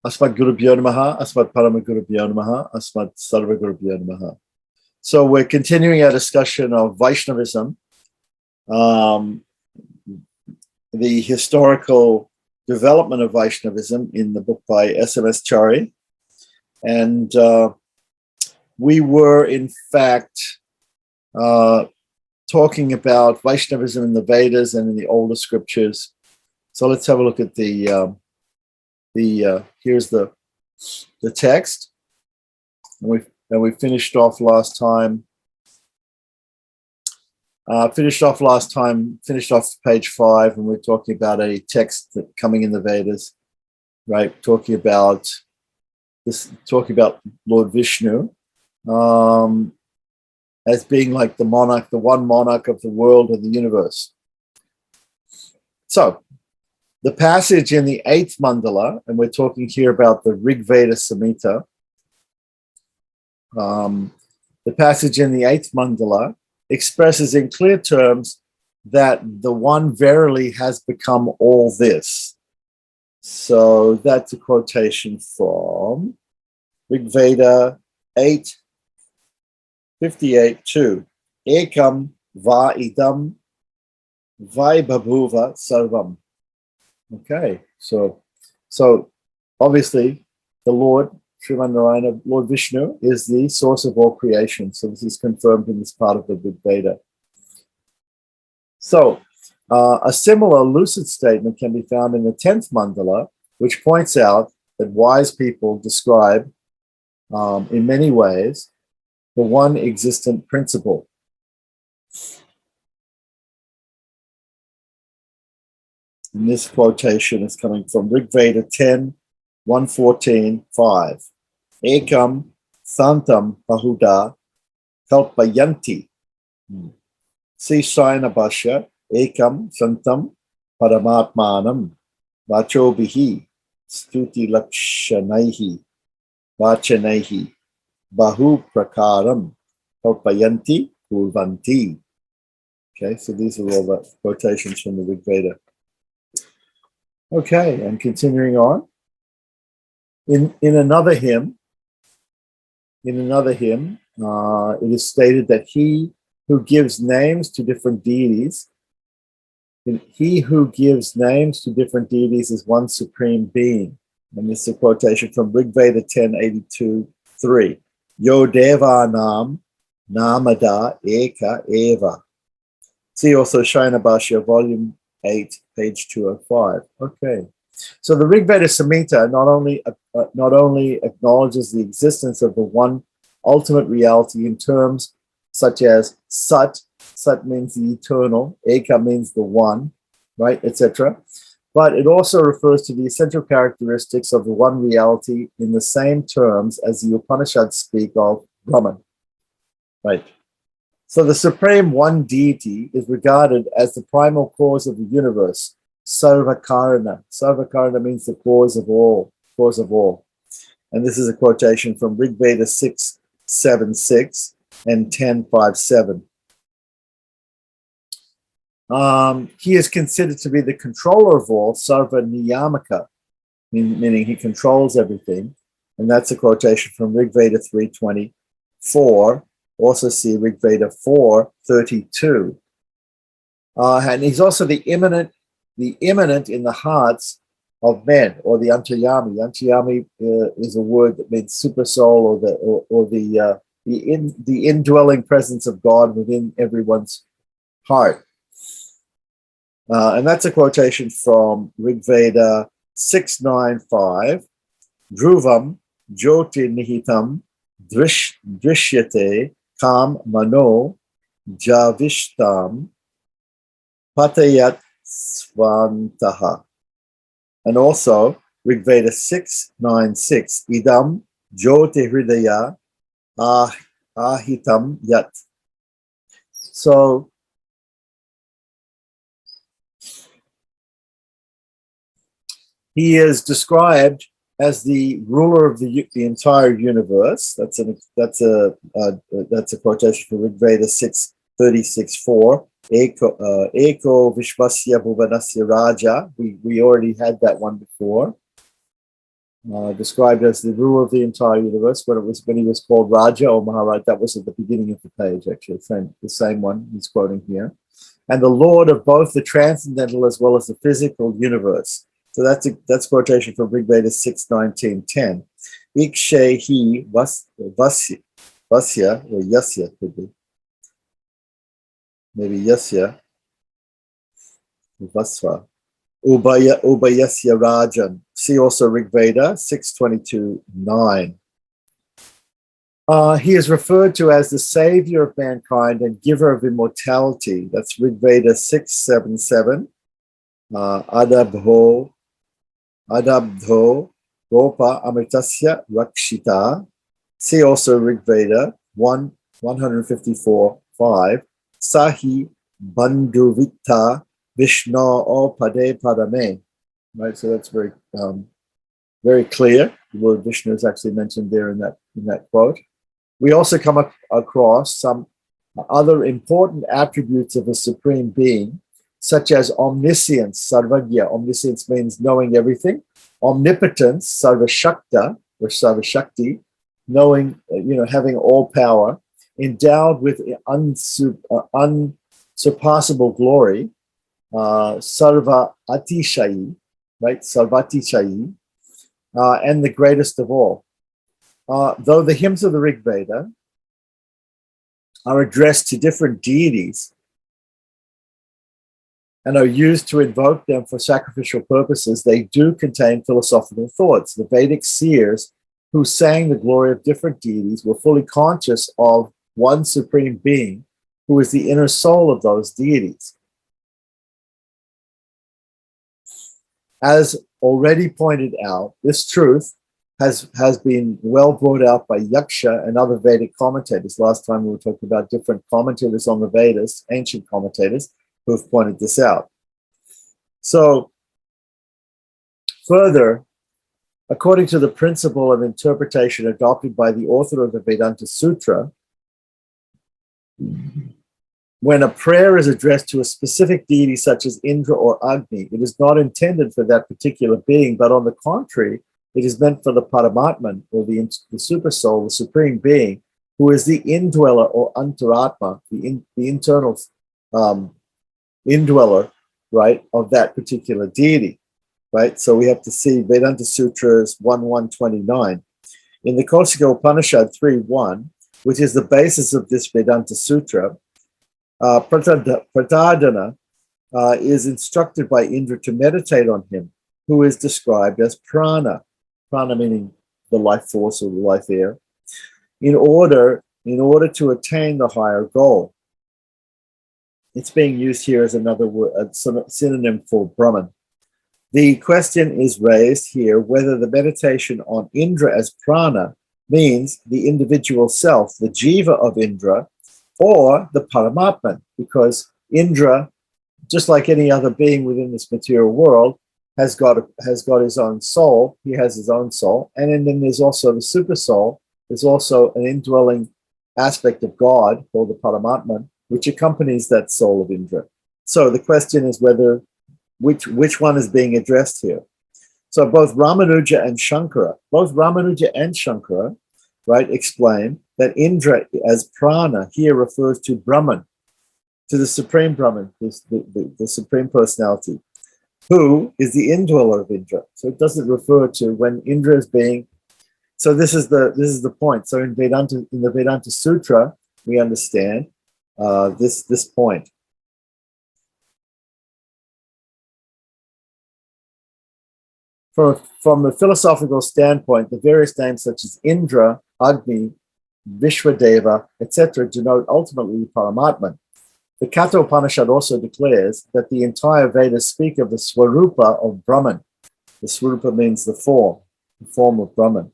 Asmat Gurubhyo Namaha, Asmat Paramagurubhyo Namaha, Asmat Sarvagurubhyo Namaha. So we're continuing our discussion of Vaishnavism, the historical development of Vaishnavism in the book by S.M.S. Chari. And we were, in fact, talking about Vaishnavism in the Vedas and in the older scriptures. So let's have a look at here's the text. And we finished off last time. Finished off page 5, and we're talking about a text that coming in the Vedas, right? Talking about Lord Vishnu as being like the monarch, the one monarch of the world and the universe. So the passage in the 8th mandala, and we're talking here about the Rigveda Samhita. The passage in the 8th mandala expresses in clear terms that the one verily has become all this. So that's a quotation from Rigveda 8:58-2. Ekam va idam vaibhabhuva sarvam. Okay, so obviously the Lord, Sriman Narayana, Lord Vishnu, is the source of all creation. So this is confirmed in this part of the Rigveda. So a similar lucid statement can be found in the 10th mandala, which points out that wise people describe in many ways the one existent principle. And this quotation is coming from Rigveda 10:114-5. Ekam santam pahuda kalpayanti. See Shayana Bhashya. Ekam santam paramatmanam vachobihi stuti lakshanaihi vachanaihi bahu prakaram kalpayanti kurvanti. Okay, so these are all the quotations from the Rigveda. Okay, and continuing on. In another hymn, it is stated that he who gives names to different deities, is one supreme being. And this is a quotation from Rigveda 10:82-3. Yo deva nam namada eka eva. See also Shayana Bhashya, volume 8, page 205. Okay. So the Rigveda Samhita not only acknowledges the existence of the one ultimate reality in terms such as Sat means the eternal, Eka means the one, right, etc. But it also refers to the essential characteristics of the one reality in the same terms as the Upanishads speak of Brahman, right? So the supreme one deity is regarded as the primal cause of the universe, Sarvakarana. Sarvakarana means the cause of all. And this is a quotation from Rigveda 6:7-6 and 10:5-7. He is considered to be the controller of all, Sarva Niyamaka, meaning he controls everything. And that's a quotation from Rigveda 3:24. Also see Rigveda 4:32. And he's also the immanent in the hearts of men, or the Antaryami. Antaryami is a word that means super soul, or the indwelling presence of God within everyone's heart. And that's a quotation from Rigveda 6:9-5. Dhruvam jyoti nihitam drishyate kam mano javishtam patayat svantaha. And also Rigveda 6:9-6. Idam jyoti hridaya ahitam yat. So he is described as the ruler of the entire universe. That's a quotation from Rigveda 6:36-4. Eko Vishvasya Bhuvanasya Raja. We already had that one before. described as the ruler of the entire universe. When he was called Raja or Maharaj, that was at the beginning of the page, actually, the same one he's quoting here. And the Lord of both the transcendental as well as the physical universe. So that's quotation from Rigveda 6:19:10. Ikshehi vasya, or yasya could be. Maybe yasya, vasva. Ubayasya Rajan. See also Rigveda 6:22:9. He is referred to as the savior of mankind and giver of immortality. That's Rigveda 6:7:7. Adabdho Gopa Amritasya Rakshita. See also Rigveda 154:5. Sahi Bandhuvita Vishnu o Pade Padame. Right, so that's very very clear. The word Vishnu is actually mentioned there in that quote. We also come across some other important attributes of a supreme being, such as omniscience, sarvagya. Omniscience means knowing everything. Omnipotence, sarvashakta, or sarvashakti, knowing, having all power. Endowed with unsurpassable glory, sarva atishayi, right? Sarvatishayi, and the greatest of all. Though the hymns of the Rigveda are addressed to different deities and are used to invoke them for sacrificial purposes, they do contain philosophical thoughts. The Vedic seers who sang the glory of different deities were fully conscious of one supreme being who is the inner soul of those deities. As already pointed out, this truth has been well brought out by Yaksha and other Vedic commentators. Last time we were talking about different commentators on the Vedas, ancient commentators, who have pointed this out. So, further, according to the principle of interpretation adopted by the author of the Vedanta Sutra, when a prayer is addressed to a specific deity such as Indra or Agni, it is not intended for that particular being, but on the contrary, it is meant for the Paramatman, or the super soul, the supreme being, who is the indweller or Antaratma, the internal indweller, right, of that particular deity, right? So we have to see Vedanta Sutras 1.1.29. In the Kaushika Upanishad 3.1, which is the basis of this Vedanta Sutra, Pratadana is instructed by Indra to meditate on him, who is described as prana, prana meaning the life force or the life air, in order to attain the higher goal. It's being used here as another word, a synonym for Brahman. The question is raised here whether the meditation on Indra as prana means the individual self, the jiva of Indra, or the Paramatman, because Indra, just like any other being within this material world, has got his own soul. He has his own soul, and then there's also the super soul. There's also an indwelling aspect of God called the Paramatman, which accompanies that soul of Indra. So the question is whether which one is being addressed here. So both Ramanuja and Shankara, right, explain that Indra as prana here refers to Brahman, to the supreme Brahman, the supreme personality, who is the indweller of Indra. So it doesn't refer to when Indra is being. So this is the point. So in the Vedanta Sutra, we understand this point. From the philosophical standpoint, the various names such as Indra, Agni, Vishwadeva, etc., denote ultimately the Paramatman. The Katha Upanishad also declares that the entire Vedas speak of the Swarupa of Brahman. The Swarupa means the form of Brahman.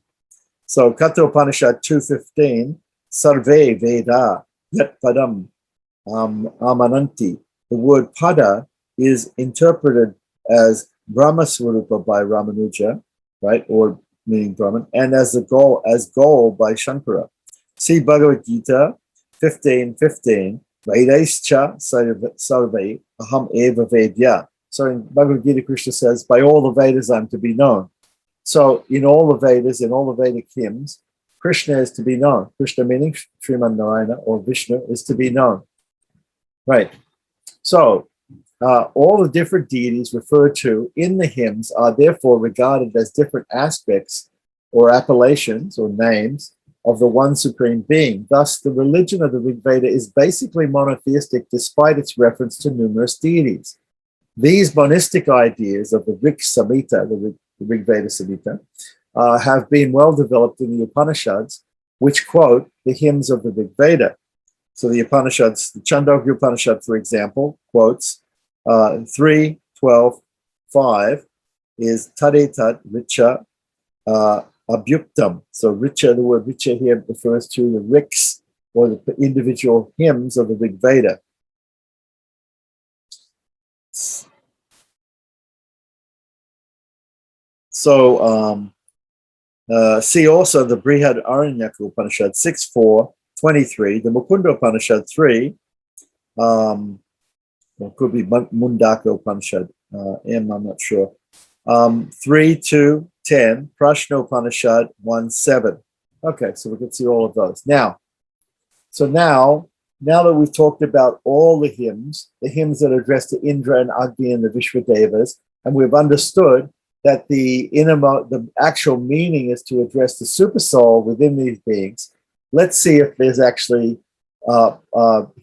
So Katha Upanishad 2.15, Sarve Veda Yat Padam Amananti. The word pada is interpreted as Brahma Swarupa by Ramanuja, right, or meaning Brahman, and as goal by Shankara. See Bhagavad Gita 15:15. Vedaischa sarve aham eva vedya. So in Bhagavad Gita, Krishna says, by all the Vedas I'm to be known. So in all the Vedas, in all the Vedic hymns, Krishna is to be known. Krishna meaning Sriman Narayana or Vishnu is to be known. Right. So all the different deities referred to in the hymns are therefore regarded as different aspects or appellations or names of the one supreme being. Thus, the religion of the Rigveda is basically monotheistic despite its reference to numerous deities. These monistic ideas of the Rig Samhita, the Rigveda Samhita, have been well developed in the Upanishads, which quote the hymns of the Rigveda. So the Upanishads, the Chandogya Upanishad, for example, quotes 3:12:5 is Tadetat Richa Abhyuktam. So Richa, the word Richa here refers to the riks or the individual hymns of the Rigveda. So see also the Brihad Aranyaka Upanishad 6:4:23, the Mukunda Upanishad 3, it could be Mundaka Upanishad, I'm not sure. 3:2:10, Prashna Upanishad 1:7. Okay, so we can see all of those. Now that we've talked about all the hymns that are addressed to Indra and Agni and the Vishwadevas, and we've understood that the actual meaning is to address the super soul within these beings. Let's see if there's actually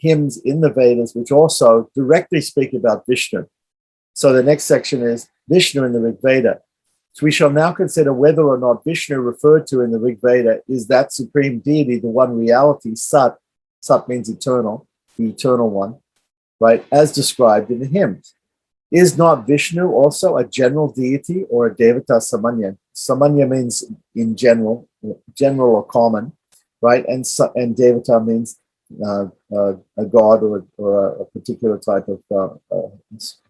hymns in the Vedas which also directly speak about Vishnu. So the next section is Vishnu in the Rigveda. So we shall now consider whether or not Vishnu referred to in the Rigveda is that supreme deity, the one reality, Sat. Sat means eternal, the eternal one, right, as described in the hymns. Is not Vishnu also a general deity or a devata samanya? Samanya means in general or common, right? And devata means a god or a particular type of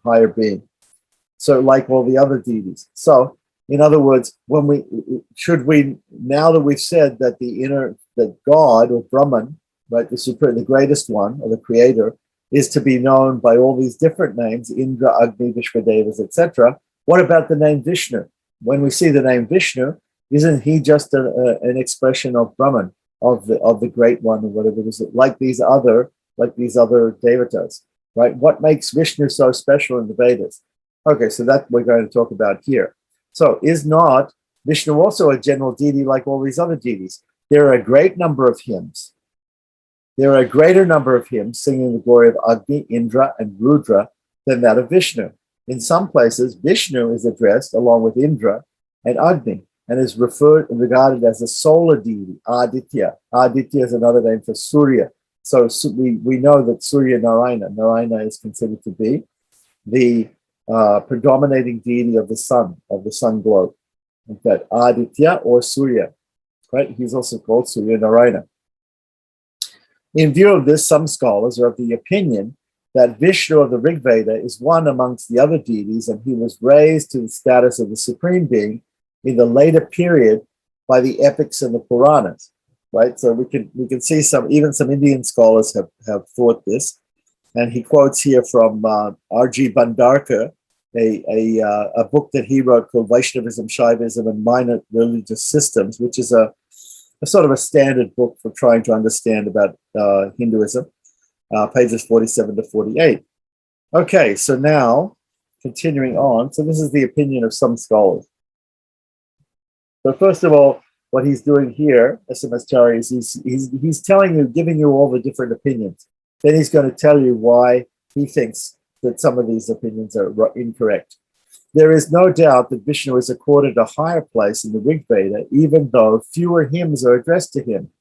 higher being. So like all the other deities. So in other words, now that we've said that that God or Brahman, right, the greatest one or the creator, is to be known by all these different names, Indra, Agni, Vishwadevas, etc. What about the name Vishnu? When we see the name Vishnu, isn't he just an expression of Brahman, of the great one, or whatever it is, like these other devatas, right? What makes Vishnu so special in the Vedas? Okay, so that we're going to talk about here. So is not Vishnu also a general deity like all these other deities? There are a great number of hymns. There are a greater number of hymns singing the glory of Agni, Indra, and Rudra than that of Vishnu. In some places, Vishnu is addressed along with Indra and Agni and is regarded as a solar deity, Aditya. Aditya is another name for Surya. So we know that Surya Narayana is considered to be the predominating deity of the sun globe. That Aditya or Surya, right? He's also called Surya Narayana. In view of this, some scholars are of the opinion that Vishnu of the Rigveda is one amongst the other deities, and he was raised to the status of the supreme being in the later period by the epics and the Puranas, right? So we can see some Indian scholars have thought this, and he quotes here from R.G. Bhandarkar, a book that he wrote called Vaishnavism, Shaivism, and Minor Religious Systems, which is a sort of a standard book for trying to understand about Hinduism, pages 47 to 48. Okay, so now continuing on. So this is the opinion of some scholars. So first of all, what he's doing here, SMS Chari, is he's telling you, giving you all the different opinions. Then he's going to tell you why he thinks that some of these opinions are incorrect. There is no doubt that Vishnu is accorded a higher place in the Rigveda, even though fewer hymns are addressed to him,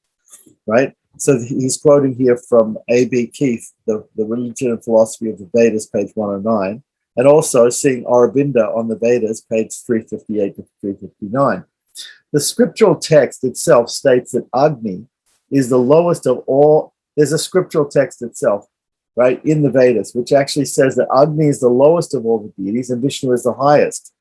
right? So he's quoting here from A.B. Keith, the Religion and Philosophy of the Vedas, page 109, and also seeing Aurobindo on the Vedas, page 358 to 359. The scriptural text itself states that Agni is the lowest of all. There's a scriptural text itself, right, in the Vedas, which actually says that Agni is the lowest of all the deities and Vishnu is the highest,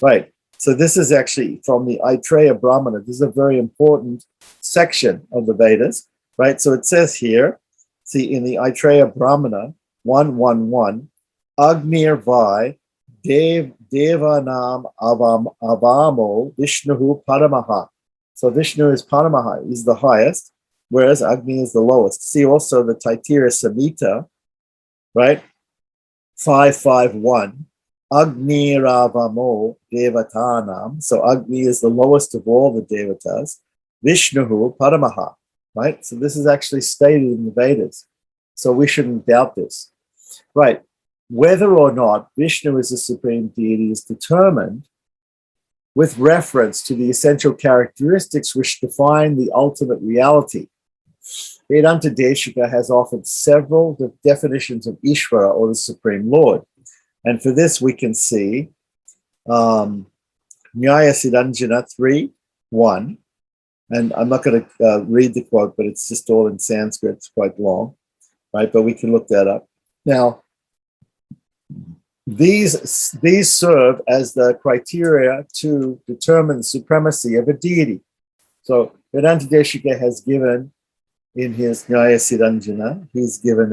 right? So this is actually from the Aitreya Brahmana. This is a very important section of the Vedas, right? So it says here, see in the Aitreya Brahmana 1:1:1, Agnir Vai Devanam avamo Vishnu Paramaha. So Vishnu is Paramaha, he's the highest, whereas Agni is the lowest. See also the Taittiriya Samhita, right? 551. Agni Ravamo Devatanam. So Agni is the lowest of all the Devatas. Vishnu Paramaha, right? So this is actually stated in the Vedas. So we shouldn't doubt this. Right. Whether or not Vishnu is a supreme deity is determined with reference to the essential characteristics which define the ultimate reality. Vedanta Deshika has offered several definitions of Ishvara, or the Supreme Lord. And for this, we can see Nyaya Siddhanjana 3:1. And I'm not going to read the quote, but it's just all in Sanskrit. It's quite long, right? But we can look that up. Now, these serve as the criteria to determine the supremacy of a deity. So Vedanta Deshika has given in his Nyaya Siddhanjana, he's given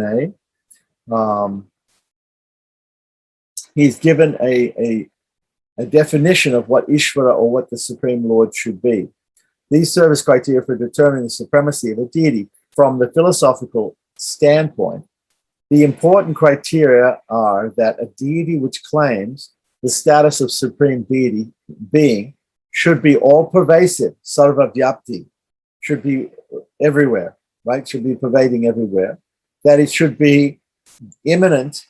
a definition of what Ishvara, or what the Supreme Lord, should be. These serve as criteria for determining the supremacy of a deity. From the philosophical standpoint, the important criteria are that a deity which claims the status of supreme being should be all-pervasive, sarva vyapti, should be everywhere, right? Should be pervading everywhere. That it should be immanent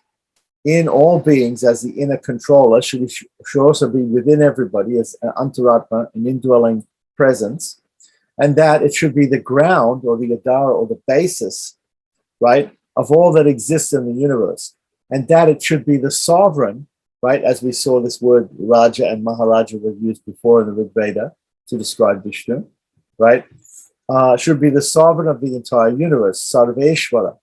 in all beings as the inner controller, should also be within everybody as an antaratma, an indwelling presence, and that it should be the ground, or the adhara, or the basis, right, of all that exists in the universe, and that it should be the sovereign, right, as we saw this word Raja and Maharaja were used before in the Rigveda to describe Vishnu, right, should be the sovereign of the entire universe, Sarveshvara,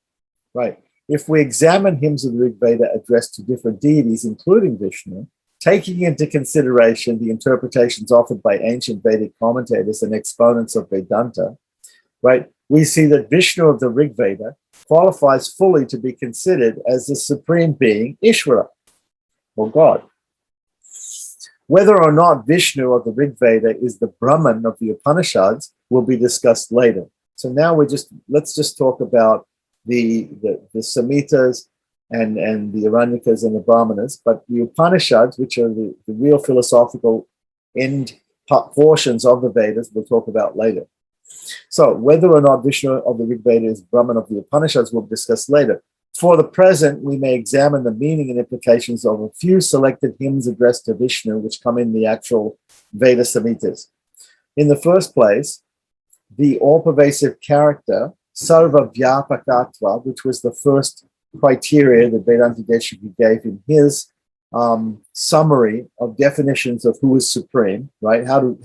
right. If we examine hymns of the Rigveda addressed to different deities, including Vishnu, taking into consideration the interpretations offered by ancient Vedic commentators and exponents of Vedanta, right, we see that Vishnu of the Rigveda qualifies fully to be considered as the supreme being, Ishvara, or God. Whether or not Vishnu of the Rigveda is the Brahman of the Upanishads will be discussed later. So now let's just talk about the Samhitas and the Aranyakas and the Brahmanas, but the Upanishads, which are the real philosophical end portions of the Vedas, we'll talk about later. So whether or not Vishnu of the Rigveda is Brahman of the Upanishads, we'll discuss later. For the present, we may examine the meaning and implications of a few selected hymns addressed to Vishnu, which come in the actual Veda Samhitas. In the first place, the all-pervasive character, Sarva Vyapakatva, which was the first criteria that Vedanta Deshika gave in his summary of definitions of who is supreme, right? How do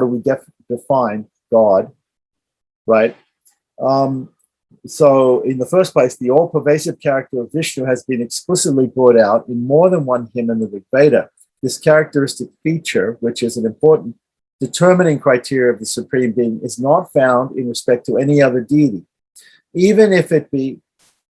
we define God, right? So in the first place, the all-pervasive character of Vishnu has been explicitly brought out in more than one hymn in the Rigveda. This characteristic feature, which is an important determining criteria of the supreme being, is not found in respect to any other deity. Even if it be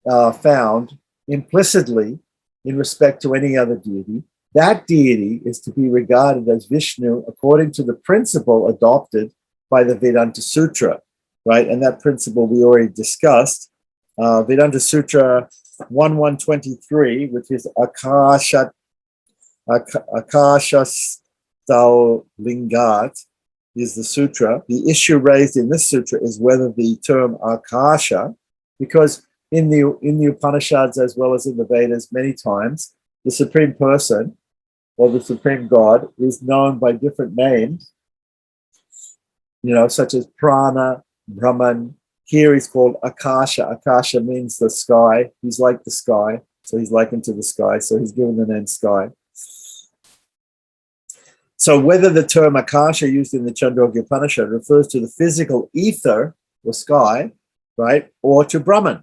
found implicitly in respect to any other deity, that deity is to be regarded as Vishnu according to the principle adopted by the Vedanta Sutra, right? And that principle we already discussed. Vedanta Sutra 1.123, which is Akashastal Lingat, is the sutra. The issue raised in this sutra is whether the term Akasha, because in the Upanishads as well as in the Vedas, many times the supreme person or the supreme God is known by different names, such as Prana, Brahman. Here he's called Akasha. Akasha means the sky. He's like the sky, so he's likened to the sky. So he's given the name sky. So whether the term Akasha used in the Chandogya Upanishad refers to the physical ether or sky, right, or to Brahman,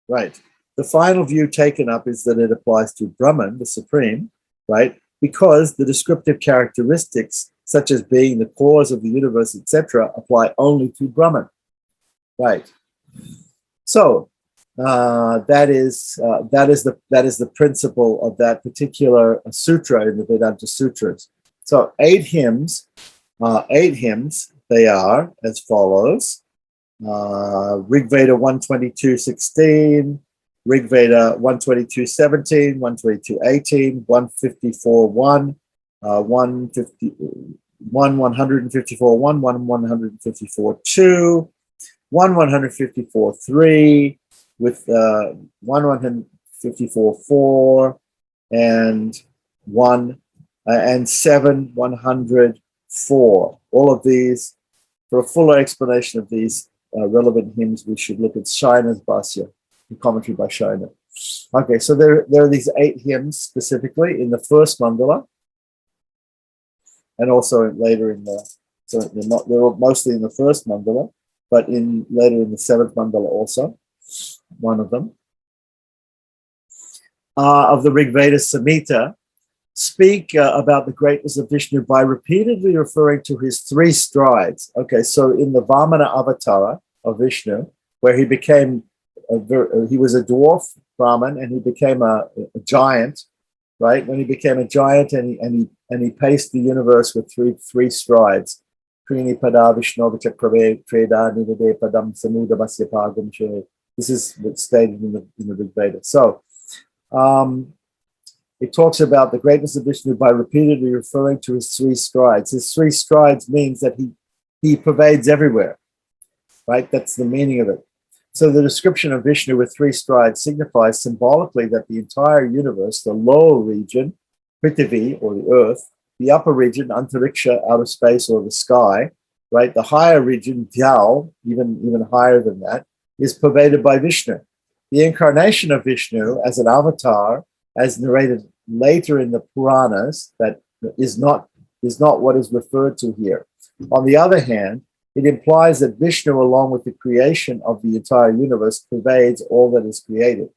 right. The final view taken up is that it applies to Brahman, the supreme, right, because the descriptive characteristics, such as being the cause of the universe, etc., apply only to Brahman, right. So That is the principle of that particular sutra in the Vedanta Sutras. So eight hymns. They are as follows: Rigveda 122:16, Rigveda 122:17, 122:18, 154:1, 154:1, 154:2, 154:3, with 154:4 and 104. All of these, for a fuller explanation of these relevant hymns, we should look at Shaina's Bhasya, the commentary by Shaina. Okay, so there are these 8 hymns specifically in the first mandala, and also later in the, so they're mostly in the first mandala, but later in the 7th mandala also, one of them, of the Rigveda Samhita, speak about the greatness of Vishnu by repeatedly referring to his 3 strides. Okay, so in the Vamana avatara of Vishnu, where he was a dwarf Brahmin and he became a giant, right? When he became a giant and he paced the universe with three strides. Krini pada Vishnovicha Treda Nivade Padam Samuda Masyapagam. This is what's stated in the Rigveda. So it talks about the greatness of Vishnu by repeatedly referring to his 3 strides. His 3 strides means that he pervades everywhere, right? That's the meaning of it. So the description of Vishnu with 3 strides signifies symbolically that the entire universe, the lower region, Prithvi, or the earth, the upper region, Antariksha, outer space, or the sky, right? The higher region, Dhyal, even higher than that, is pervaded by Vishnu. The incarnation of Vishnu as an avatar, as narrated later in the Puranas, that is not what is referred to here. On the other hand, it implies that Vishnu, along with the creation of the entire universe, pervades all that is created.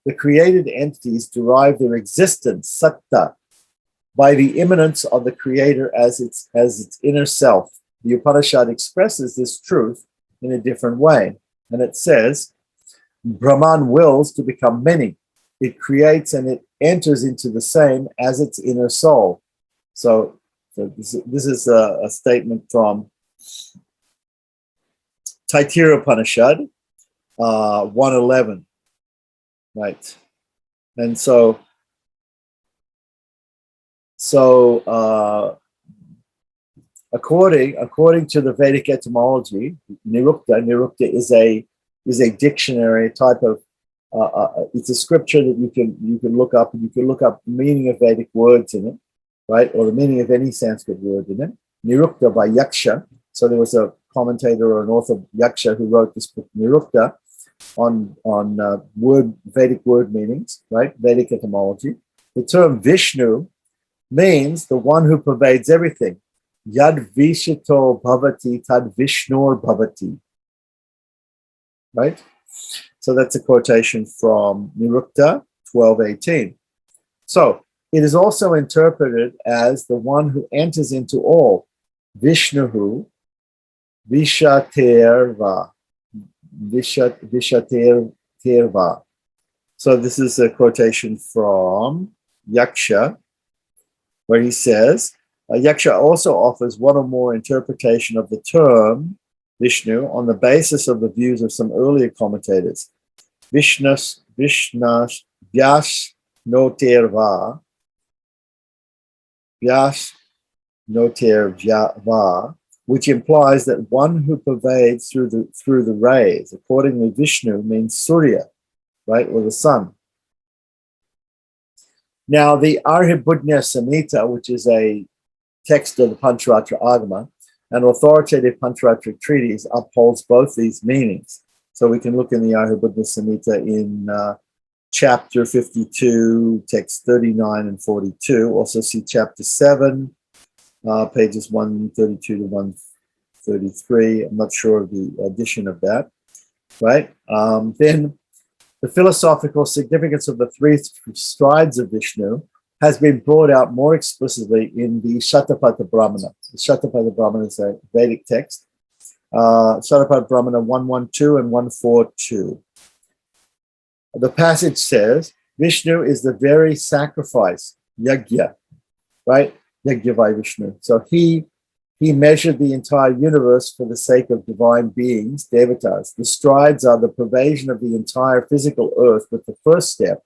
The created entities derive their existence, satta, by the immanence of the creator as its inner self. The Upanishad expresses this truth in a different way. And it says, Brahman wills to become many. It creates and it enters into the same as its inner soul. So this is a statement from Taittiriya Upanishad 111, right? And so according to the Vedic etymology, Nirukta is a dictionary type of it's a scripture that you can look up, and you can look up the meaning of Vedic words in it, right, or the meaning of any Sanskrit word in it. Nirukta by Yaksha. So there was a commentator or an author, Yaksha, who wrote this book, Nirukta, on Vedic word meanings, right? Vedic etymology. The term Vishnu means the one who pervades everything. Yad Vishito Bhavati Tad Vishnur Bhavati. Right? So that's a quotation from Nirukta 12:18. So it is also interpreted as the one who enters into all. Vishnuhu Vishaterva. Vishaterva. So this is a quotation from Yaksha, where he says, Yaksha also offers one or more interpretation of the term Vishnu on the basis of the views of some earlier commentators. Vyas Noterva, which implies that one who pervades through the rays. Accordingly, Vishnu means Surya, right, or the sun. Now, the Arhibudnya Samhita, which is a text of the Pancharatra Agama, an authoritative Pancharatra treatise, upholds both these meanings. So we can look in the Arhibudnya Samhita in chapter 52, text 39 and 42. Also see chapter 7, pages 132 to 133. I'm not sure of the addition of that, right? Then the philosophical significance of the 3 strides of Vishnu has been brought out more explicitly in the Shatapatha Brahmana. The Shatapatha Brahmana is a Vedic text. Shatapatha Brahmana 112 and 142. The passage says, Vishnu is the very sacrifice, yajna, right? Yajna by Vishnu. So he measured the entire universe for the sake of divine beings, devatas. The strides are the pervasion of the entire physical earth with the first step,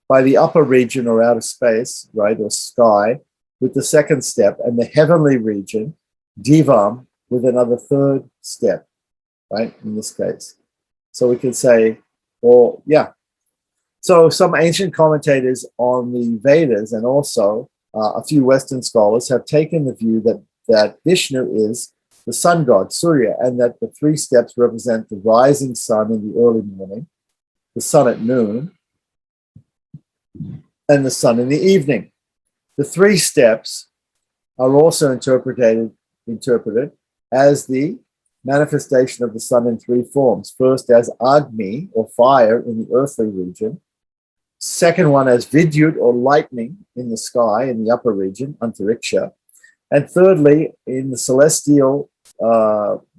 by the upper region or outer space, right, or sky, with the second step, and the heavenly region, divam, with another third step, right, in this case. So we can say, or yeah. So some ancient commentators on the Vedas and also a few Western scholars have taken the view that Vishnu is the sun god, Surya, and that the three steps represent the rising sun in the early morning, the sun at noon, and the sun in the evening. The three steps are also interpreted as the manifestation of the sun in three forms. First, as Agni, or fire, in the earthly region. Second one, as Vidyut, or lightning, in the sky, in the upper region, Antariksha. And thirdly, in the celestial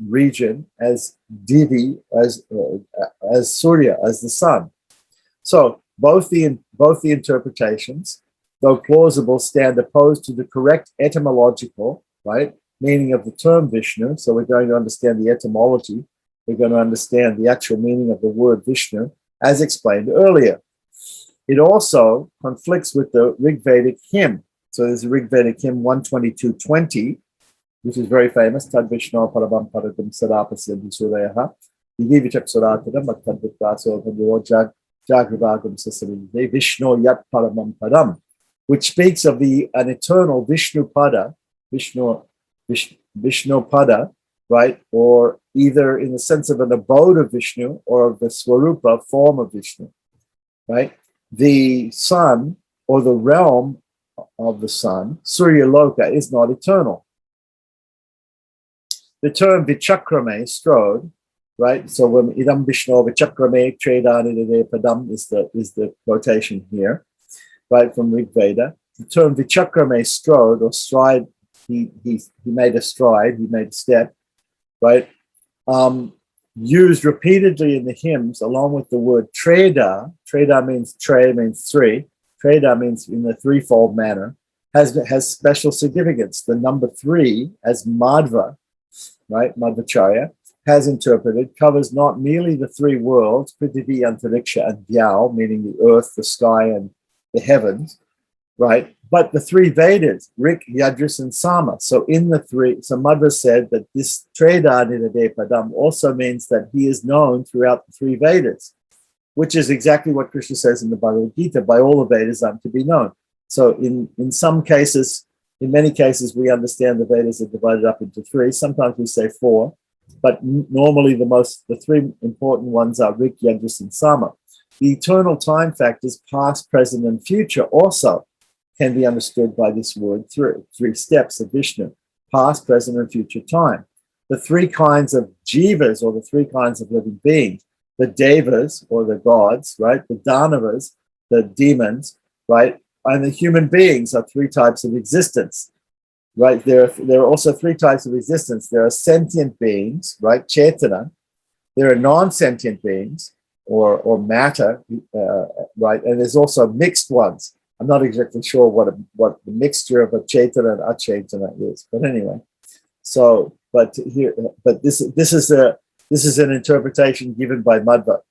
region, as Divi, as Surya, as the sun. So both the interpretations, though plausible, stand opposed to the correct etymological, right, meaning of the term Vishnu. So we're going to understand the etymology. We're going to understand the actual meaning of the word Vishnu, as explained earlier. It also conflicts with the Rigvedic hymn. So there's a Rigvedic hymn 122.20, which is very famous. Tad Vishnu Parabam Paradam Sarapasya Visureha. Vishnu Yat Paramam Padam, which speaks of an eternal Vishnu Pada, Vishnu Pada, right? Or either in the sense of an abode of Vishnu or of the Swarupa form of Vishnu, right? The sun, or the realm of the sun, Surya Loka, is not eternal. The term Vichakrame, strode, right? So when Idam Vishnu Vichakrame Tredani Padam is the quotation here, right, from Rigveda. The term Vichakrame, strode, or stride, he made a stride, he made a step, right? Used repeatedly in the hymns, along with the word Treda. Treda means three. Treda means in the threefold manner, has special significance. The number three, as Madhva, right, Madhvacharya, has interpreted, covers not merely the three worlds, Prithivi, Antariksha, and Dyau, meaning the earth, the sky, and the heavens, right, but the three Vedas, Rik, Yajus, and Sama. So in the three, so Madhva said that this Treda Nidade Padam also means that he is known throughout the three Vedas, which is exactly what Krishna says in the Bhagavad Gita, by all the Vedas I'm to be known. So in some cases, in many cases, we understand the Vedas are divided up into three. Sometimes we say four, but normally the three important ones are Rik, Yajus, and Sama. The eternal time factors, past, present, and future, also can be understood by this word three steps of Vishnu, past, present, and future time. The three kinds of jivas, or the three kinds of living beings, the devas, or the gods, right, the danavas, the demons, right, and the human beings are three types of existence, right? There are also three types of existence. There are sentient beings, right, Chetana. There are non-sentient beings, or matter, right, and there's also mixed ones. I'm not exactly sure what the mixture of a Chetana and Achetana is, but anyway. So, but this is an interpretation given by Madhva.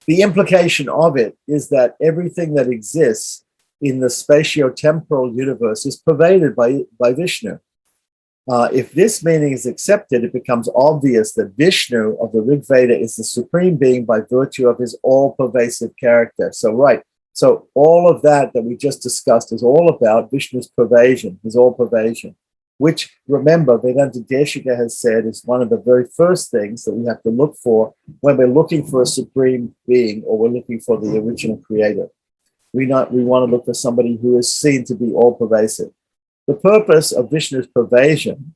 The implication of it is that everything that exists in the spatio-temporal universe is pervaded by Vishnu. If this meaning is accepted, it becomes obvious that Vishnu of the Rig Veda is the supreme being by virtue of his all-pervasive character. So all of that we just discussed is all about Vishnu's pervasion, his all-pervasion, which, remember, Vedanta Deshika has said is one of the very first things that we have to look for when we're looking for a supreme being, or we're looking for the original creator. We want to look for somebody who is seen to be all-pervasive. The purpose of Vishnu's pervasion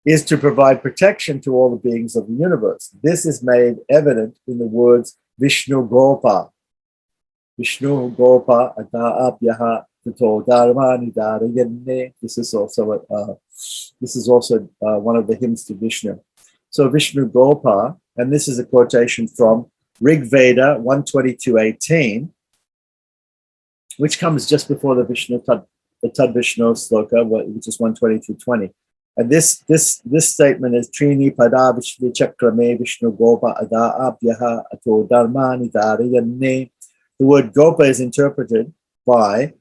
is to provide protection to all the beings of the universe. This is made evident in the words Vishnu Gopa. Vishnu Gopa Adapyaha Tato Dharmani Dharayane. This is also one of the hymns to Vishnu. So Vishnu Gopa, and this is a quotation from Rigveda 122.18, which comes just before the Tad Vishnu sloka, which is 122.20. And this statement is Trini Pada Vichakrame Vishnu Gopa Ada Abhyaha Ato Dharmani Dharayane. The word Gopa is interpreted by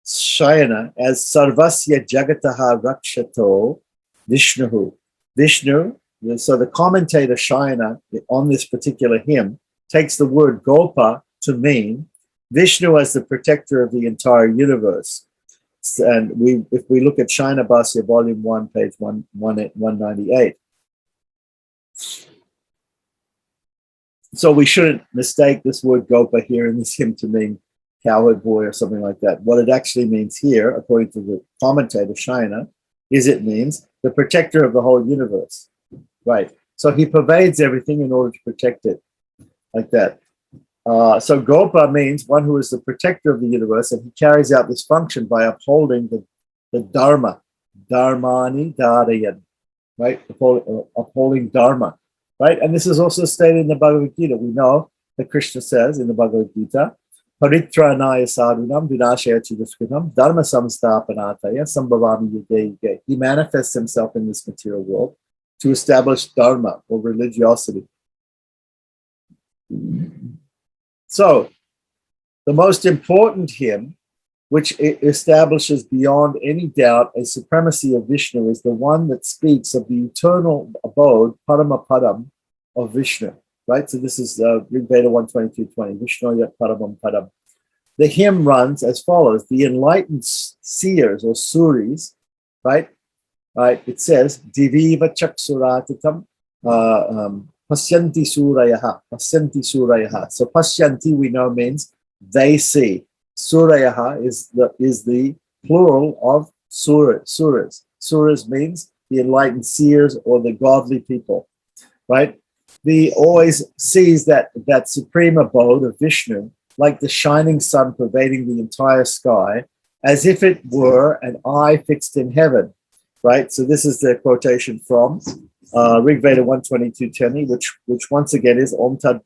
Shayana as Sarvasya Jagataha Rakshato Vishnu. Vishnu, so the commentator Shayana on this particular hymn takes the word Gopa to mean Vishnu as the protector of the entire universe. And if we look at Shayana Bhasya, volume 1, page 198. So we shouldn't mistake this word Gopa here in this hymn to mean cowherd boy or something like that. What it actually means here, according to the commentator Shayana, is it means the protector of the whole universe. Right. So he pervades everything in order to protect it, like that. So Gopa means one who is the protector of the universe, and he carries out this function by upholding the Dharma, Dharmani Dharayan, right? Upholding Dharma, right? And this is also stated in the Bhagavad Gita. We know that Krishna says in the Bhagavad Gita, Paritranaya sadhunam vinashaya chidaskritam dharma samsthapanataya sambhavami yuge yuge. He manifests himself in this material world to establish Dharma or religiosity. So, the most important hymn, which establishes beyond any doubt a supremacy of Vishnu, is the one that speaks of the eternal abode, Paramapadam, of Vishnu. Right? So this is Rigveda 122.20, Vishnu Yat Paramam Padam. The hymn runs as follows: the enlightened seers or suris, right? It says, Diviva Chaksuratitam Pasyanti Surayaha, Pasyanti Surayaha. So Pasyanti we know means they see. Surayaha is the plural of suras. Suras means the enlightened seers or the godly people, right? The always sees that supreme abode of Vishnu like the shining sun pervading the entire sky, as if it were an eye fixed in heaven, right? So this is the quotation from Rigveda 122.10, which once again is Om Tad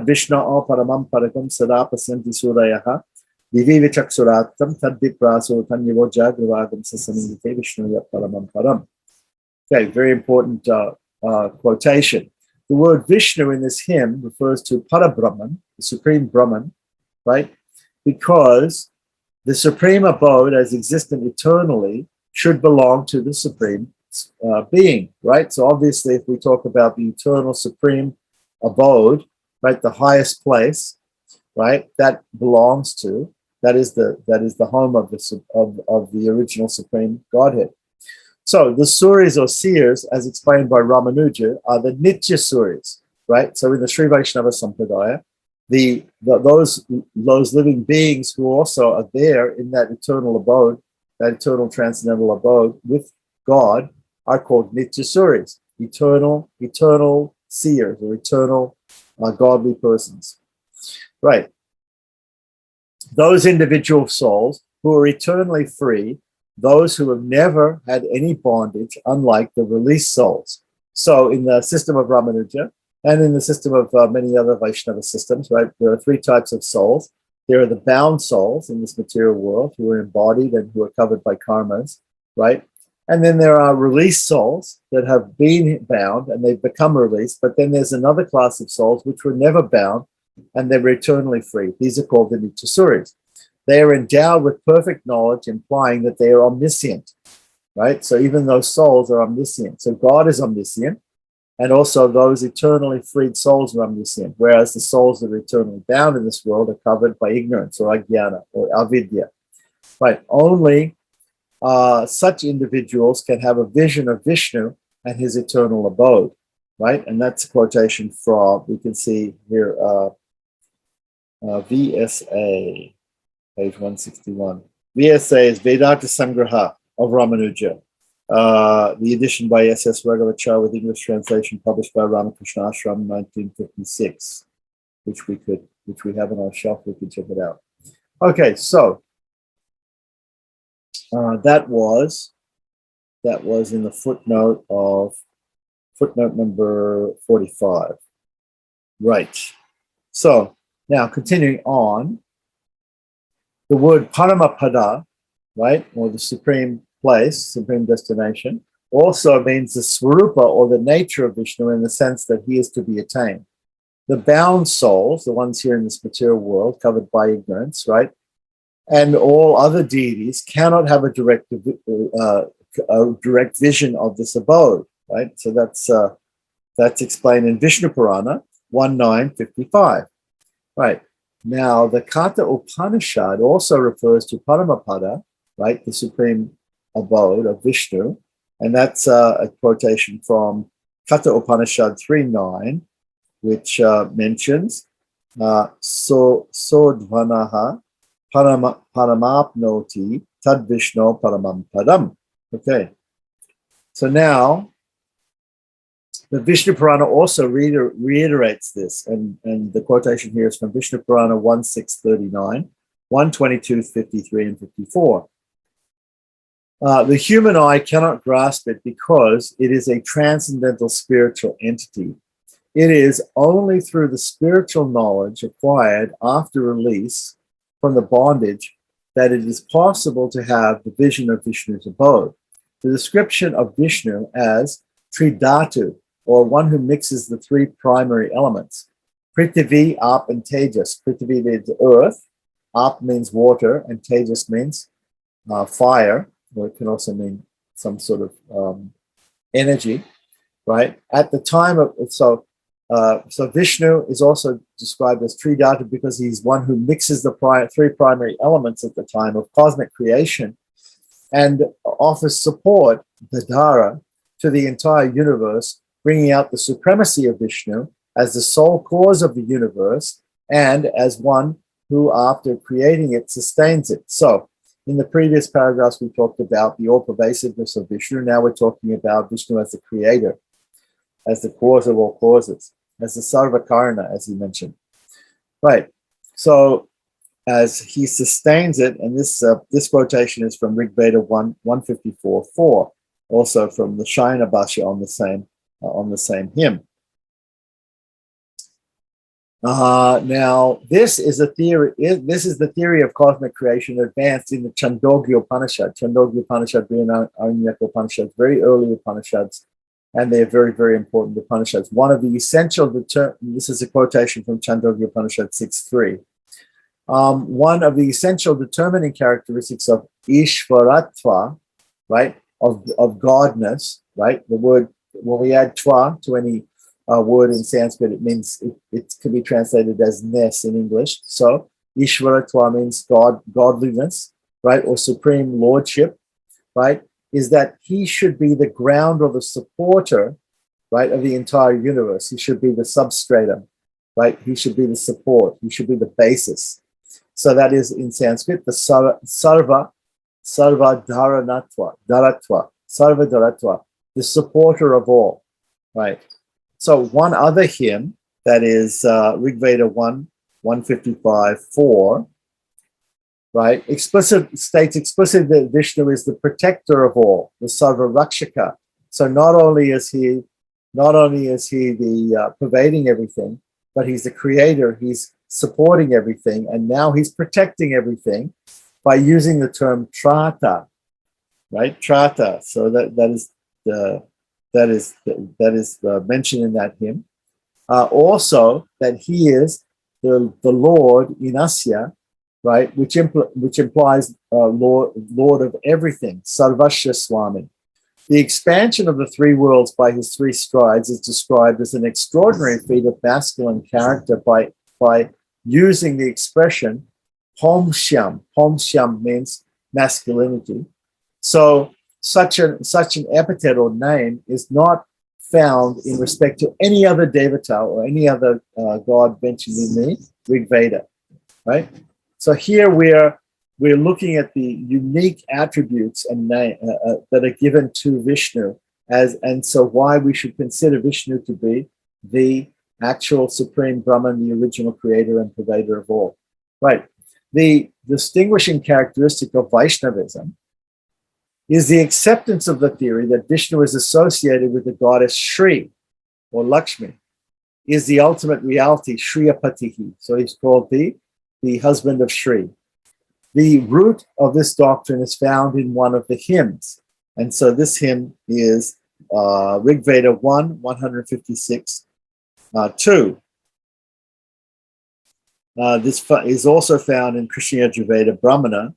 Vishnu Paramam Parakam Sada Pasyanti Surayaha Viviva Chaksuratam Tad Vipraso Tanyevo Jagravagam Sasamite Vishnu Yat Paramam Param. Okay, very important quotation. The word Vishnu in this hymn refers to Parabrahman, the supreme Brahman, right? Because the supreme abode as existent eternally should belong to the supreme being, right? So obviously, if we talk about the eternal supreme abode, right, the highest place, right, that belongs to, that is the home of the original supreme Godhead. So the Suris or seers, as explained by Ramanuja, are the Nitya Suris, right? So in the Sri Vaishnava Sampradaya, those living beings who also are there in that eternal abode, that eternal transcendental abode with God, are called Nitya Suris, eternal seers or eternal godly persons, right? Those individual souls who are eternally free, those who have never had any bondage, unlike the released souls. So in the system of Ramanuja and in the system of many other Vaishnava systems, right, there are three types of souls. There are the bound souls in this material world who are embodied and who are covered by karmas, right? And then there are released souls that have been bound and they've become released, but then there's another class of souls which were never bound and they're eternally free. These are called the Nityasuris. They are endowed with perfect knowledge, implying that they are omniscient, right? So even those souls are omniscient. So God is omniscient, and also those eternally freed souls are omniscient, whereas the souls that are eternally bound in this world are covered by ignorance or ajnana or avidya. Right? Only such individuals can have a vision of Vishnu and his eternal abode, right? And that's a quotation from, we can see here, VSA. Page 161. VSA is Vedanta Sangraha of Ramanuja. The edition by S.S. Raghavachar with English translation published by Ramakrishna Ashram 1956, which we have on our shelf. We could check it out. Okay, so that was in the footnote number 45. Right. So now continuing on, the word Paramapada, right, or the supreme place, supreme destination, also means the Swarupa or the nature of Vishnu in the sense that he is to be attained. The bound souls, the ones here in this material world covered by ignorance, right, and all other deities cannot have a direct vision of this abode, right? So that's explained in Vishnu Purana 1955. Right. Now, the Katha Upanishad also refers to Paramapada, right, the supreme abode of Vishnu, and that's a quotation from Katha Upanishad 3.9, which mentions Sodvanaha Paramapnoti Tad Vishnu Paramam Padam. Okay. So now, the Vishnu Purana also reiterates this, and the quotation here is from Vishnu Purana 1.6.39, 1.22.53, and 54. The human eye cannot grasp it because it is a transcendental spiritual entity. It is only through the spiritual knowledge acquired after release from the bondage that it is possible to have the vision of Vishnu's abode. The description of Vishnu as Tridhatu, or one who mixes the three primary elements, Prithvi, Ap, and Tejas. Prithvi means earth, Ap means water, and Tejas means fire, or it can also mean some sort of energy, right? At the time of, so Vishnu is also described as Tridhatu because he's one who mixes the three primary elements at the time of cosmic creation and offers support, the Dhara, to the entire universe, bringing out the supremacy of Vishnu as the sole cause of the universe and as one who, after creating it, sustains it. So, in the previous paragraphs, we talked about the all-pervasiveness of Vishnu. Now we're talking about Vishnu as the creator, as the cause of all causes, as the Sarvakarna, as he mentioned. Right. So, as he sustains it, and this quotation is from Rigveda 154.4, also from the Shaina Bhashya on the same hymn. Now, this is a theory. This is the theory of cosmic creation advanced in the Chandogya Upanishad. Chandogya Upanishad being Aranyaka Upanishads, very early Upanishads, and they're very, very important Upanishads. One of the essential, this is a quotation from Chandogya Upanishad 6.3. One of the essential determining characteristics of Ishvaratwa, right, of godness, right, the word, when we add twa to any word in Sanskrit, it means it can be translated as ness in English. So Ishvaratwa means godliness, right, or supreme lordship, right, is that he should be the ground or the supporter, right, of the entire universe. He should be the substratum, right? He should be the support. He should be the basis. So that is in Sanskrit, the sarva dharanatva, sarva dharatva, the supporter of all, right? So one other hymn, that is Rigveda 155.4, right, states explicitly that Vishnu is the protector of all, the Sarva Rakshaka. So not only is he the pervading everything, but he's the creator, he's supporting everything, and now he's protecting everything by using the term trata, right? Trata. So that is mentioned in that hymn. Also, that he is the Lord in Asya, right? Which implies Lord of everything, Sarvasya Swami. The expansion of the three worlds by his three strides is described as an extraordinary feat of masculine character by using the expression Hom Shyam. Hom Shyam means masculinity. So such an epithet or name is not found in respect to any other devata or any other god mentioned in the Rig Veda, right? So here we're looking at the unique attributes and that are given to Vishnu, and so why we should consider Vishnu to be the actual supreme Brahman, the original creator and pervader of all. Right. The distinguishing characteristic of Vaishnavism is the acceptance of the theory that Vishnu is associated with the goddess Shri or Lakshmi. is the ultimate reality, Shriyapatihi. So he's called the husband of Shri. The root of this doctrine is found in one of the hymns. And so this hymn is Rigveda 1, 156, 2. This is also found in Krishna Yajurveda Brahmana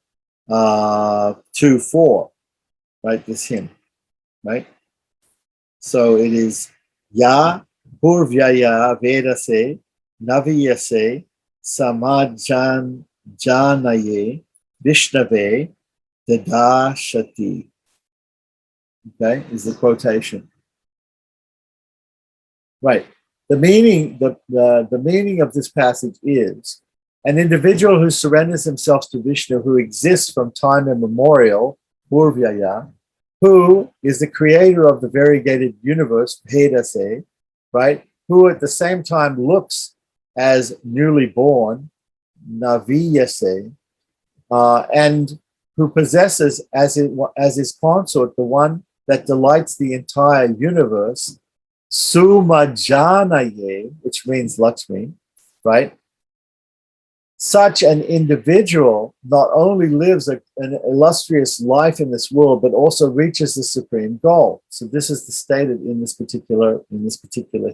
2, 4, right? This hymn, right? So it is Ya Purvyaya Vedase Naviyase Samajan Janaye Vishnave Dadashati. Okay, is the quotation. Right. The meaning, the meaning of this passage is an individual who surrenders himself to Vishnu, who exists from time immemorial, Purvyaya, who is the creator of the variegated universe, Vedase, right? Who at the same time looks as newly born, Naviyase, and who possesses as his consort the one that delights the entire universe, Sumajanaye, which means Lakshmi, right? Such an individual not only lives an illustrious life in this world, but also reaches the supreme goal. So this is stated in this particular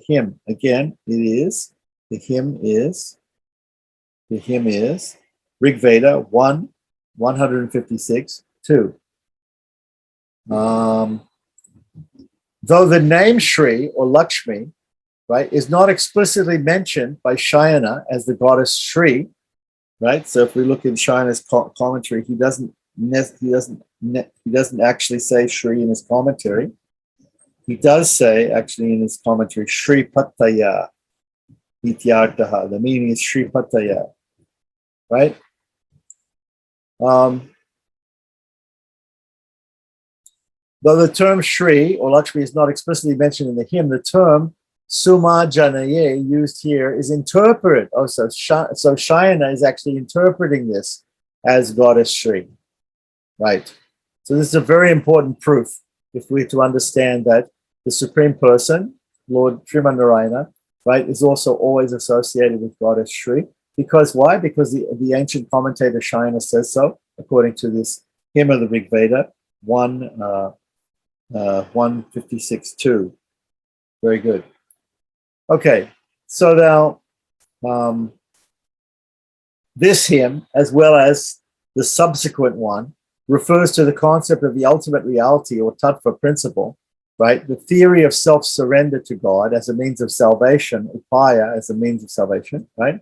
hymn. Again, the hymn is Rigveda 1, 156, 2. Though the name Shri or Lakshmi, right, is not explicitly mentioned by Shayana as the goddess Shri, right? So if we look in Shayana's commentary, he doesn't actually say Shri in his commentary. He does say actually in his commentary Shri Pataya Ityartaha. The meaning is Shri Pataya, right? Though the term Shri or Lakshmi is not explicitly mentioned in the hymn, the term Suma Janaye used here is interpreted. Oh, so Shayana is actually interpreting this as goddess Shri, right? So this is a very important proof if we're to understand that the Supreme Person, Lord Sriman Narayana, right, is also always associated with goddess Shri. Because why? Because the ancient commentator Shayana says so, according to this hymn of the Rigveda 156.2. Very good. Okay, so now this hymn, as well as the subsequent one, refers to the concept of the ultimate reality or tattva principle, right? The theory of self-surrender to God as a means of salvation, upaya as a means of salvation, right?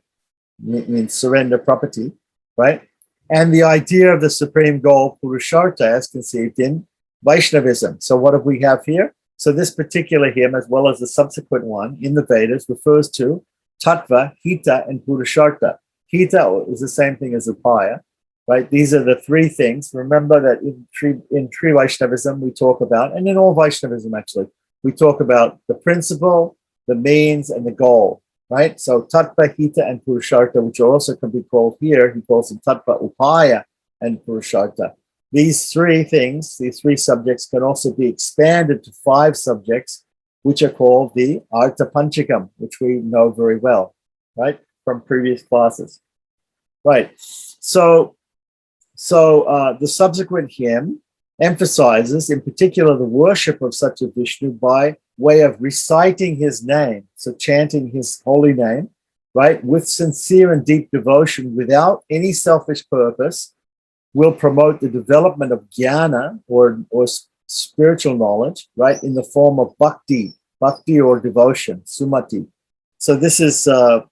It means surrender property, right? And the idea of the supreme goal, Purushartha, as conceived in Vaishnavism. So what do we have here? So this particular hymn, as well as the subsequent one in the Vedas, refers to Tattva, Hita, and Purushartha. Hita is the same thing as Upaya, right? These are the three things. Remember that in Sri Vaishnavism, we talk about, and in all Vaishnavism actually, we talk about the principle, the means, and the goal, right? So Tattva, Hita, and Purushartha, which also can be called here, he calls them Tattva, Upaya, and Purushartha. These three things, these three subjects can also be expanded to 5 subjects, which are called the Artha Panchakam, which we know very well, right, from previous classes. Right. So the subsequent hymn emphasizes, in particular, the worship of such a Vishnu by way of reciting his name, so chanting his holy name, right, with sincere and deep devotion, without any selfish purpose, will promote the development of jnana or spiritual knowledge, right, in the form of bhakti or devotion, sumati. So this is the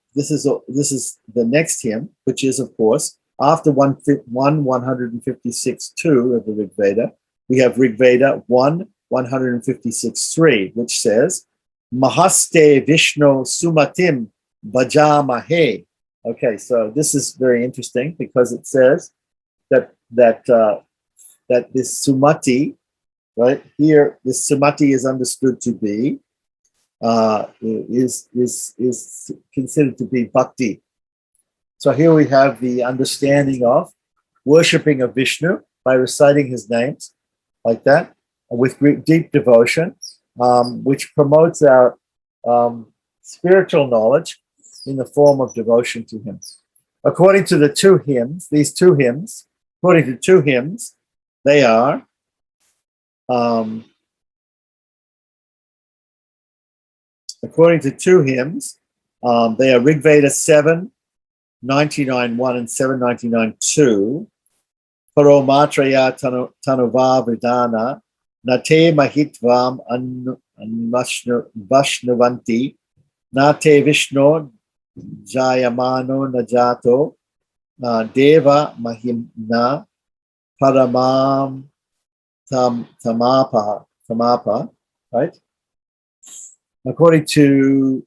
next hymn, which is of course after 156.2 of the Rigveda. We have Rigveda 156.3, which says, Mahaste Vishnu Sumatim Bhajamahe. Okay, so this is very interesting because it says that this sumati, right here, this sumati is understood to be is considered to be bhakti. So here we have the understanding of worshipping of Vishnu by reciting his names like that, with deep devotion, which promotes our spiritual knowledge in the form of devotion to him. According to the two hymns, according to two hymns, they are Rigveda 7:99:1 and 7:99:2. Paro matraya tanuva vidana nate mahitvam Vaishnavanti nate Vishnu jayamano najato deva mahimna paramam tamapa, right? According to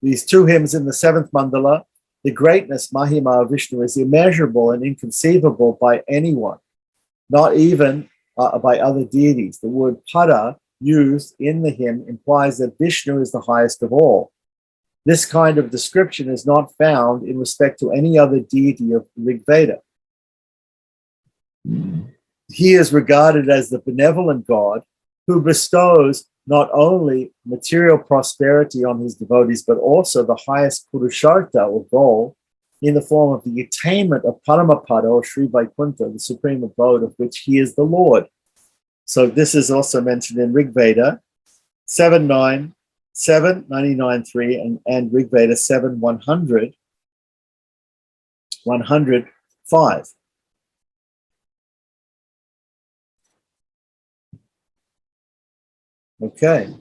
these two hymns in the seventh mandala, the greatness, Mahima of Vishnu, is immeasurable and inconceivable by anyone, not even by other deities. The word pada used in the hymn implies that Vishnu is the highest of all. This kind of description is not found in respect to any other deity of Rigveda. He is regarded as the benevolent God who bestows not only material prosperity on his devotees, but also the highest Purushartha or goal in the form of the attainment of Paramapada or Sri Vaikuntha, the supreme abode of which he is the Lord. So this is also mentioned in Rigveda 7:9, 7:99:3 and Rigveda 7:100, 105. Okay,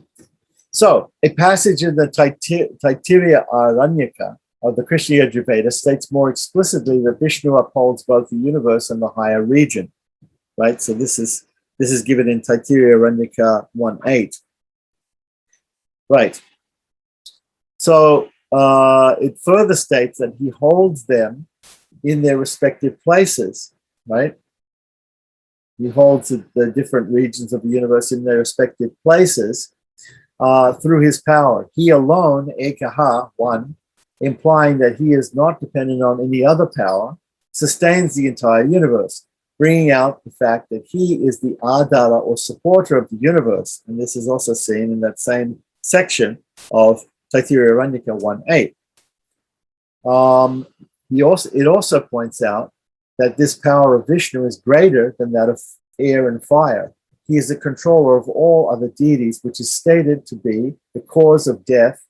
so a passage in the Taittiriya Aranyaka of the Krishna Yajurveda states more explicitly that Vishnu upholds both the universe and the higher region, right? So this is given in Taittiriya Aranyaka 1:8, right? So it further states that he holds them in their respective places, right? He holds the different regions of the universe in their respective places through his power. He alone, Ekaha, one, implying that he is not dependent on any other power, sustains the entire universe, bringing out the fact that he is the Adara or supporter of the universe. And this is also seen in that same section of Taittiriya Aranyaka 1:8. It also points out that this power of Vishnu is greater than that of air and fire. He is the controller of all other deities, which is stated to be the cause of death,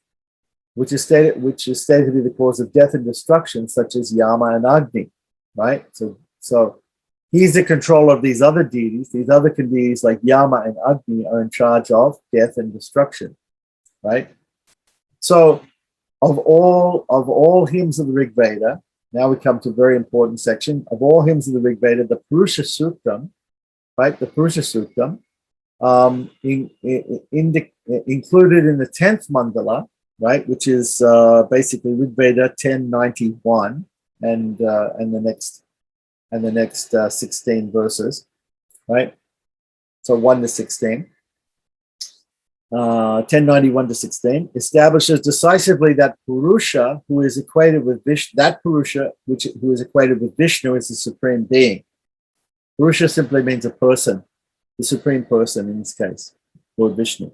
which is stated to be the cause of death and destruction, such as Yama and Agni, right? So he's the controller of these other deities. These other deities like Yama and Agni are in charge of death and destruction, right? So of all hymns of the Rigveda, now we come to a very important section. Of all hymns of the Rigveda, the Purusa Suktam, right? The Purusa Suktam, included in the 10th mandala, right? Which is basically Rigveda 10:91 and the next 16 verses, right? So 1 to 16. 10:91 to 16 establishes decisively that Purusha, who is equated with Vishnu, who is equated with Vishnu, is the supreme being. Purusha simply means a person, the supreme person in this case, Lord Vishnu.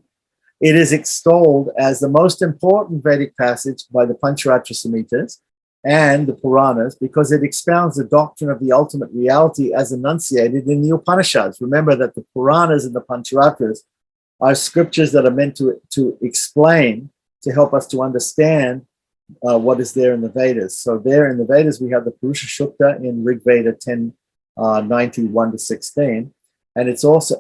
It is extolled as the most important Vedic passage by the Pancharatra Samhitas and the Puranas because it expounds the doctrine of the ultimate reality as enunciated in the Upanishads. Remember that the Puranas and the Pancharatras are scriptures that are meant to explain, to help us to understand what is there in the Vedas. So there in the Vedas, we have the Purusa Sukta in Rigveda 10:91 to 16. And it also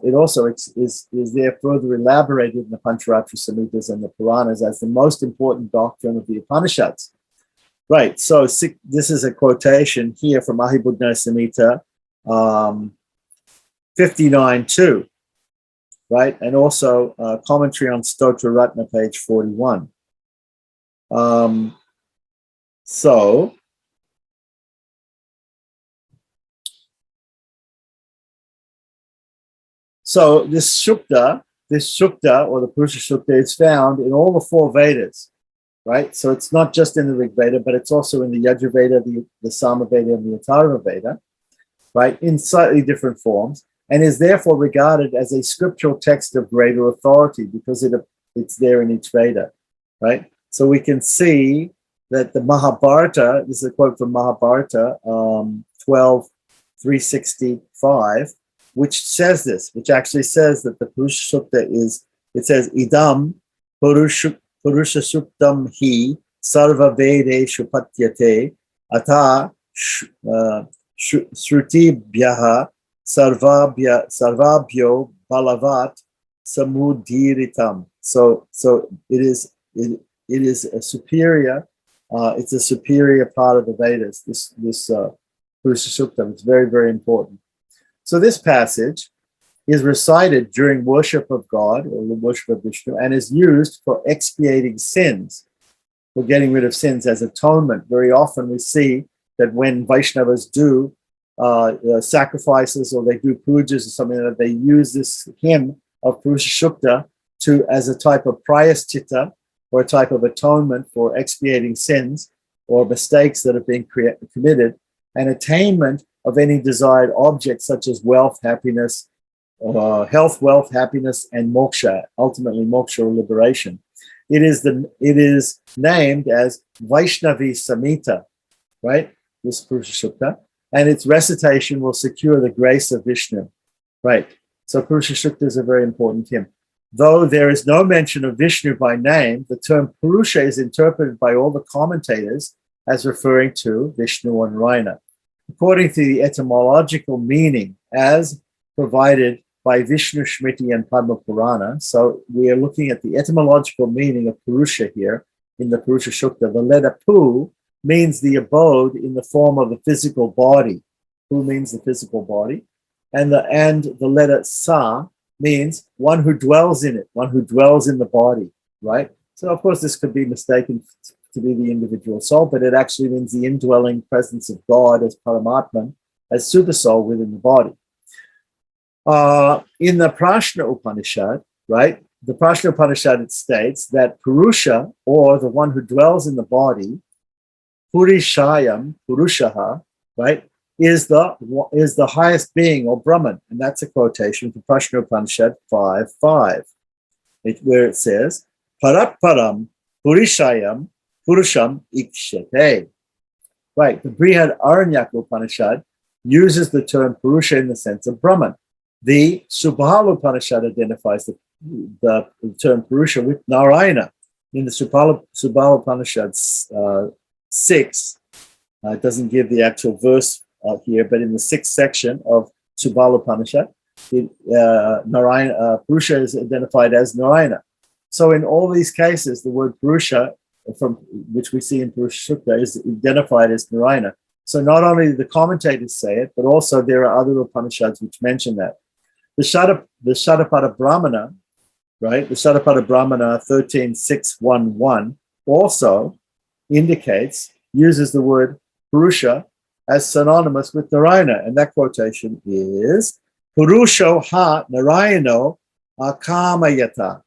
is there further elaborated in the Pancharatra Samhitas and the Puranas as the most important doctrine of the Upanishads. Right, so this is a quotation here from Ahibudna Samhita 59:2. Right, and also commentary on Stotra Ratna, page 41. So this Shukta or the Purusa Sukta is found in all the four Vedas, right? So it's not just in the Rig Veda, but it's also in the Yajurveda, the Samaveda, and the Atharva Veda, right? In slightly different forms, and is therefore regarded as a scriptural text of greater authority because it's there in each Veda, right? So we can see that the Mahabharata, this is a quote from Mahabharata 12:365, which says this, which actually says that the Purusha Sukta is, it says, Idam Purusha Suktam hi sarva vedeshu patyate ata shrutibhyaha sarvabhyo balavat samudiritam. So it is a superior, it's a superior part of the Vedas, this Purusa Suktam. It's very, very important. So this passage is recited during worship of God, or the worship of Vishnu, and is used for expiating sins, for getting rid of sins as atonement. Very often we see that when Vaishnavas do sacrifices, or they do pujas or something, that they use this hymn of Purusa Sukta as a type of prayaschitta, or a type of atonement for expiating sins or mistakes that have been committed, and attainment of any desired object, such as wealth, happiness, health, wealth, happiness, and moksha, ultimately moksha or liberation. It is named as Vaishnavi Samhita, right? This Purusa Sukta, and its recitation will secure the grace of Vishnu, right? So Purusa Sukta is a very important hymn. Though there is no mention of Vishnu by name, the term Purusha is interpreted by all the commentators as referring to Vishnu and Narayana. According to the etymological meaning as provided by Vishnu Smriti and Padma Purana, so we are looking at the etymological meaning of Purusha here in the Purusa Sukta. The letter Pu means the abode in the form of the physical body. Pu means the physical body. And the letter Sa means one who dwells in it, one who dwells in the body, right? So of course this could be mistaken to be the individual soul, but it actually means the indwelling presence of God as Paramatman, as super soul within the body. In the Prashna Upanishad, right? The Prashna Upanishad, it states that Purusha, or the one who dwells in the body, Purishayam, Purushaha, right, is the highest being, or Brahman. And that's a quotation from Prashna Upanishad 5:5, where it says, Param Purishayam Purusham Ikshate. Right, the Brihad Aranyaka Upanishad uses the term Purusha in the sense of Brahman. The Subhala Upanishad identifies the term Purusha with Narayana. In the Subhala Upanishad 6, it doesn't give the actual verse here, but in the 6th section of Subhala Upanishad, Purusha is identified as Narayana. So in all these cases, the word Purusha, from which we see in Purusa Sukta, is identified as Narayana. So not only do the commentators say it, but also there are other Upanishads which mention that. The Shadapada Brahmana, right? The Shadapada Brahmana 13.611 also uses the word Purusha as synonymous with Narayana. And that quotation is Purusho ha Narayano akamayata.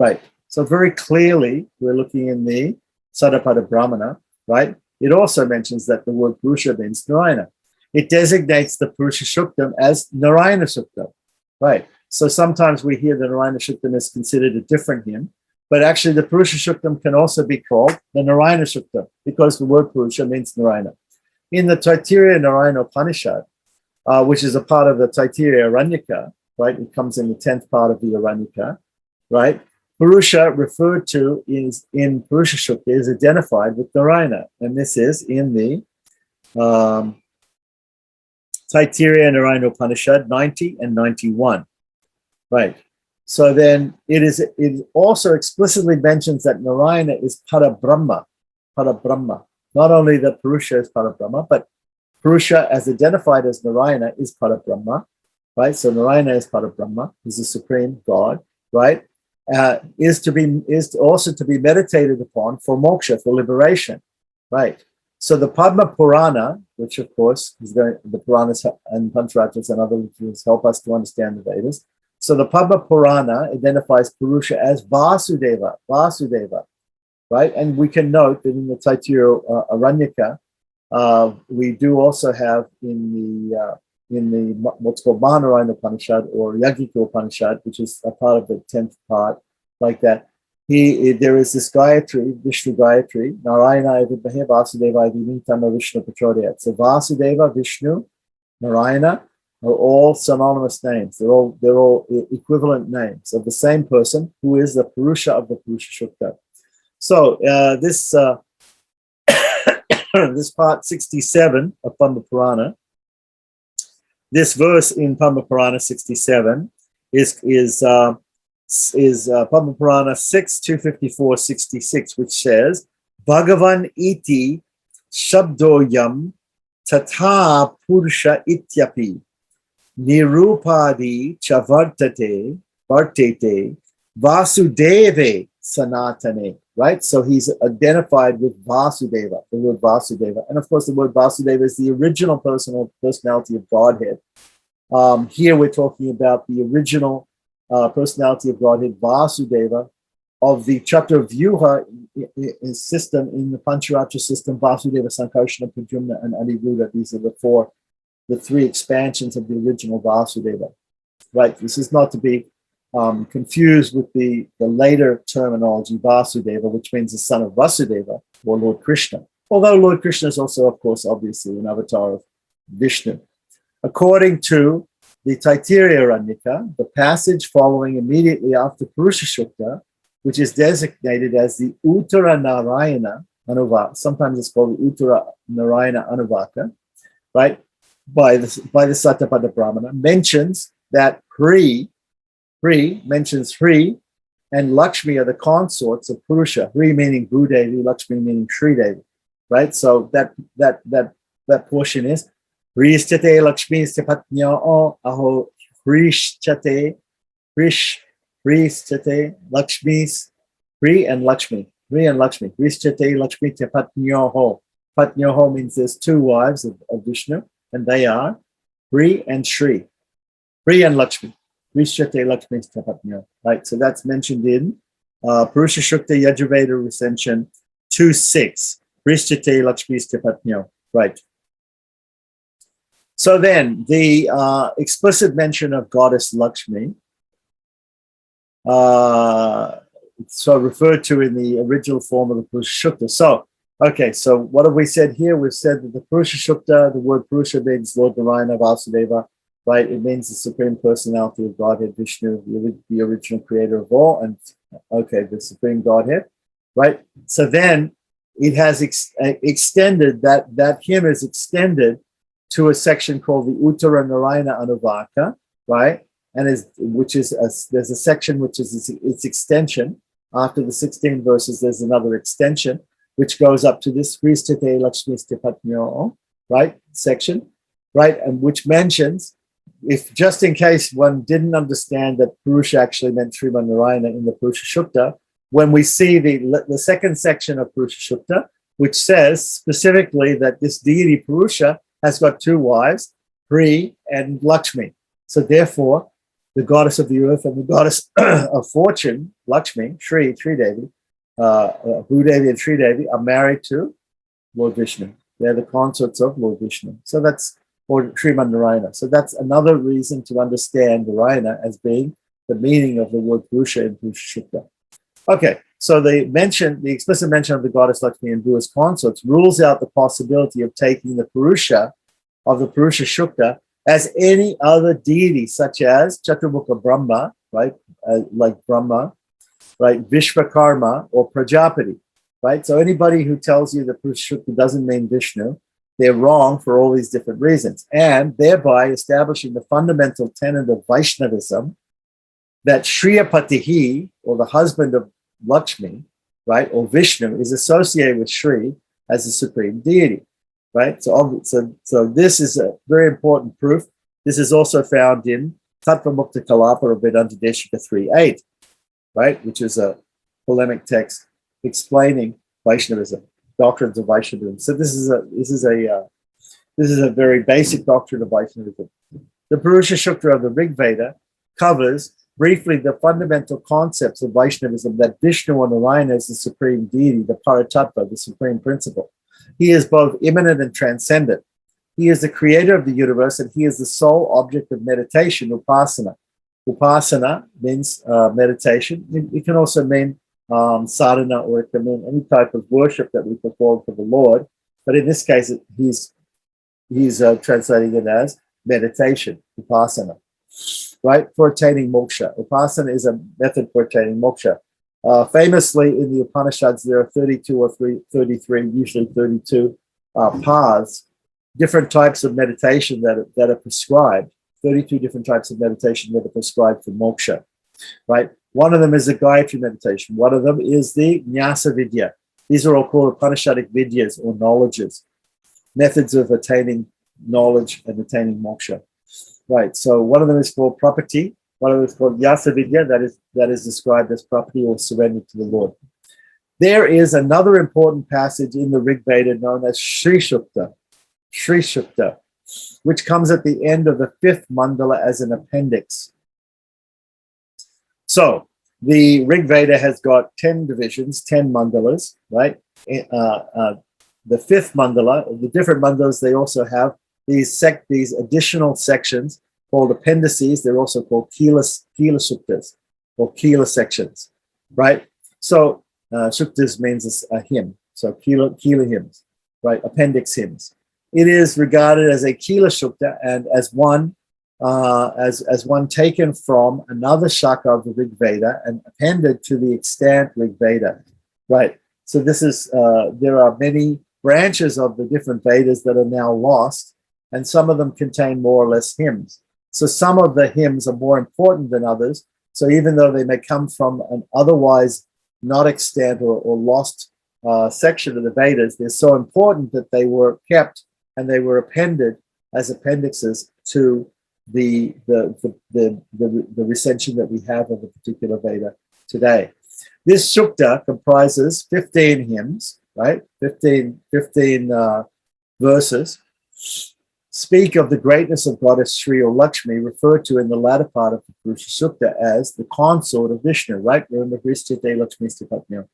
Right. So very clearly, we're looking in the Shadapada Brahmana, right? It also mentions that the word Purusha means Narayana. It designates the Purusa Suktam as Narayana Suktam, right? So sometimes we hear the Narayana Suktam is considered a different hymn, but actually the Purusa Suktam can also be called the Narayana Suktam because the word Purusha means Narayana. In the Taittiriya Narayana Upanishad, which is a part of the Taittiriya Aranyaka, right? It comes in the 10th part of the Aranyaka, right? Purusha referred to in Purusa Sukta is identified with Narayana, and this is in the Taittiriya Narayana Upanishad 90 and 91, right? So then it also explicitly mentions that Narayana is Parabrahma. Not only that Purusha is Parabrahma, but Purusha as identified as Narayana is Parabrahma, right? So Narayana is Parabrahma, is the supreme God, right? Is also to be meditated upon for moksha, for liberation, right? So the Padma Purana, which of course is the Puranas and Pancharatas and other literature help us to understand the Vedas. So the Padma Purana identifies Purusha as Vasudeva, right? And we can note that in the Taittiriya Aranyaka, we do also have in the what's called Mahanarayana Upanishad or Yajnika Upanishad, which is a part of the 10th part, like that. There is this Gayatri, Vishnu Gayatri, Narayana Vidmahe Vasudeva Vinitama Vishnu Prachodayat. So Vasudeva, Vishnu, Narayana are all synonymous names. They're all equivalent names of the same person who is the Purusa of the Purusa Sukta. So this this part 67 of Padma Purana, this verse in Padma Purana 67 is Padma Purana 6, 254, 66, which says, Bhagavan iti shabdoyam tata purusha ityapi nirupadi chavartate vartete vasudeve sanatane. Right? So he's identified with Vasudeva, the word Vasudeva. And of course, the word Vasudeva is the original personality of Godhead. Here we're talking about the original personality of Godhead, Vasudeva, of the Chapter Vyuha system in the Pancharatra system, Vasudeva, Sankarshana, Pradyumna, and Aniruddha. These are the three expansions of the original Vasudeva. Right? This is not to be confused with the later terminology, Vasudeva, which means the son of Vasudeva, or Lord Krishna. Although Lord Krishna is also, of course, obviously an avatar of Vishnu. According to the Taittiriya Aranyaka, the passage following immediately after Purusa Sukta, which is designated as the Uttara Narayana Anuvaka, sometimes it's called the Uttara Narayana Anuvaka, right, by the Sattvapada Brahmana, mentions that mentions Hri and Lakshmi are the consorts of Purusha. Hri meaning Bhudevi, Lakshmi meaning Sri Devi, right? So that portion is Hrishchate Lakshmi Stepatnyao Aho Hrishchate Lakshmi's Hri and Lakshmi Hrishchate Lakshmi Stepatnyoho. Patnyoho means there's two wives of Vishnu, and they are Hri and Shri. Hri and Lakshmi. Rishate Lakshmi Stapatnya. Right, so that's mentioned in Purusa Sukta Yajurveda Recension 2.6. Rishate Lakshmi Stapatnya. Right. So then, the explicit mention of goddess Lakshmi, so referred to in the original form of the Purusa Sukta. So, okay, so what have we said here? We've said that the Purusa Sukta, the word Purusa means Lord Narayana Vasudeva. Right, it means the Supreme Personality of Godhead, Vishnu, the original creator of all, and okay, the Supreme Godhead, right? So then it has extended, that hymn is extended to a section called the Uttara Narayana Anuvaka, right? And there's a section which is its extension. After the 16 verses, there's another extension, which goes up to this Hrishtate Lakshmi Stipatnyo, right, section, right, and which mentions, if just in case one didn't understand that Purusha actually meant Sriman Narayana in the Purusa Sukta, when we see the second section of Purusa Sukta, which says specifically that this deity Purusha has got two wives, Hri and Lakshmi. So therefore, the goddess of the earth and the goddess of fortune, Lakshmi, Sri Devi, Bhudevi and Sri Devi are married to Lord Vishnu. They're the consorts of Lord Vishnu. So that's, or Sriman Narayana. So that's another reason to understand Narayana as being the meaning of the word Purusha in Purusa Sukta. Okay, so the explicit mention of the goddess Lakshmi and Buddha's consorts rules out the possibility of taking the Purusha of the Purusa Sukta as any other deity, such as Chaturmukha Brahma, right, like Brahma, right, Vishvakarma, or Prajapati, right? So anybody who tells you that Purusa Sukta doesn't mean Vishnu, they're wrong for all these different reasons, and thereby establishing the fundamental tenet of Vaishnavism that Shriyapatihi, or the husband of Lakshmi, right, or Vishnu, is associated with Shri as the supreme deity, right? So this is a very important proof. This is also found in Tattva Mukta Kalapa of Vedanta Deshika 3.8, right, which is a polemic text explaining Vaishnavism, doctrines of Vaishnavism. So this is a very basic doctrine of Vaishnavism. The Purusa Sukta of the Rigveda covers briefly the fundamental concepts of Vaishnavism, that Vishnu or Narayana is the supreme deity, the Paratattva, the supreme principle. He is both immanent and transcendent. He is the creator of the universe, and he is the sole object of meditation, upasana. Upasana means meditation. It can also mean sadhana, or it can mean any type of worship that we perform for the Lord. But in this case, he's translating it as meditation, upasana, right? For attaining moksha. Upasana is a method for attaining moksha. Famously, in the Upanishads, there are 32 or 33, usually 32 paths, different types of meditation that are prescribed, 32 different types of meditation that are prescribed for moksha, right? One of them is the Gayatri meditation. One of them is the Nyasa Vidya. These are all called Upanishadic Vidyas or knowledges, methods of attaining knowledge and attaining moksha, right? So one of them is called property. One of them is called Nyasa Vidya, that is described as property or surrender to the Lord. There is another important passage in the Rigveda known as Sri Sukta, which comes at the end of the 5th mandala as an appendix. So the Rigveda has got 10 divisions, 10 mandalas, right? The 5th mandala, the different mandalas, they also have these additional sections called appendices. They're also called Kila Suktas or Kila sections, right? So Suktas means a hymn, so Kila hymns, right? Appendix hymns. It is regarded as a Kila Sukta and as one taken from another shaka of the Rigveda and appended to the extant Rigveda, right? So this is there are many branches of the different Vedas that are now lost, and some of them contain more or less hymns. So some of the hymns are more important than others. So even though they may come from an otherwise not extant or lost section of the Vedas, they're so important that they were kept and they were appended as appendixes to the recension that we have of a particular Veda today. This sukta comprises 15 hymns, right? 15 verses, speak of the greatness of Goddess Sri or Lakshmi, referred to in the latter part of the Purusa Sukta as the consort of Vishnu, right? Remember, Hristite Lakshmi Stipatnyo.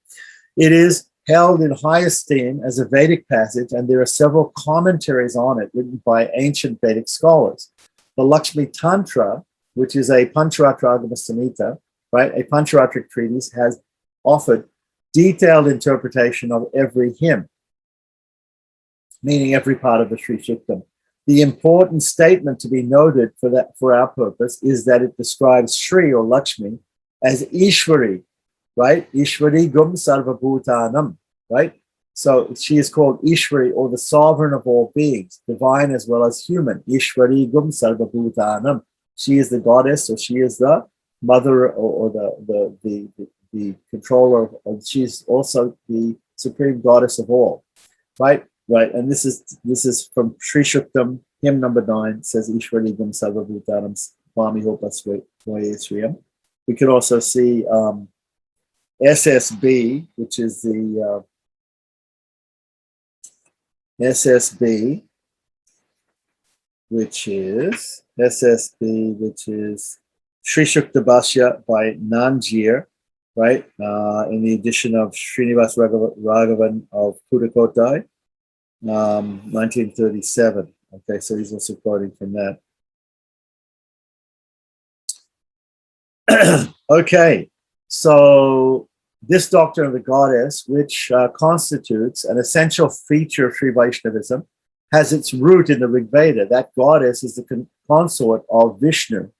It is held in high esteem as a Vedic passage, and there are several commentaries on it written by ancient Vedic scholars. The Lakshmi Tantra, which is a Pancharatra Agama Samhita, right? A Pancharatric treatise, has offered detailed interpretation of every hymn, meaning every part of the Sri Suktam. The important statement to be noted for our purpose is that it describes Sri or Lakshmi as Ishvari, right? Ishvari Gum Sarvabhutanam, right? So she is called Ishvari, or the sovereign of all beings, divine as well as human. Ishvari Gum Sarvabhutanam. She is the goddess, or she is the mother, or the controller, or she's also the supreme goddess of all, right? Right, and this is from Sri Shuktam, hymn number 9. It says Ishvari Gum Sarvabhutanam Swami Hopa Sriyam. We can also see SSB, which is the SSB, which is Sri Shukta Bhashya by Nanjir, right? In the edition of Srinivas Raghavan of Pudukkottai, 1937. Okay, so he's also quoting from that. Okay, so this doctrine of the goddess, which constitutes an essential feature of Sri Vaishnavism, has its root in the Rigveda. That goddess is the consort of Vishnu,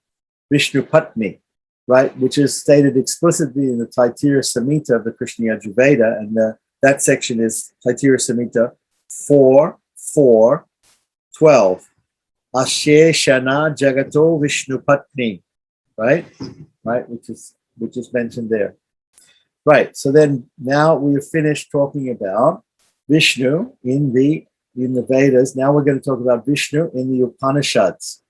Vishnu Patni, right? Which is stated explicitly in the Taitira Samhita of the Krishna Yajurveda, and that section is Taitira Samhita 4:4:12. Ashe Shana Jagato Vishnu Patni, right? Right, which is mentioned there. Right. So then now we've finished talking about Vishnu in the Vedas. Now we're going to talk about Vishnu in the Upanishads.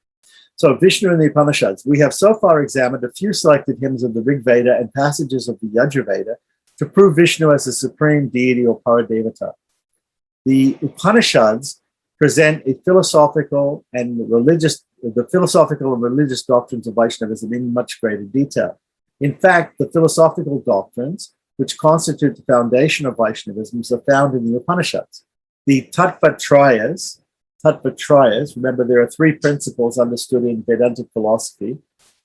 So Vishnu in the Upanishads. We have so far examined a few selected hymns of the Rigveda and passages of the Yajurveda to prove Vishnu as the supreme deity or Paradevata. The Upanishads present the philosophical and religious doctrines of Vaishnavism in much greater detail. In fact, the philosophical doctrines, which constitute the foundation of Vaishnavism, are found in the Upanishads. The Tattvatrayas, remember there are 3 principles understood in Vedantic philosophy,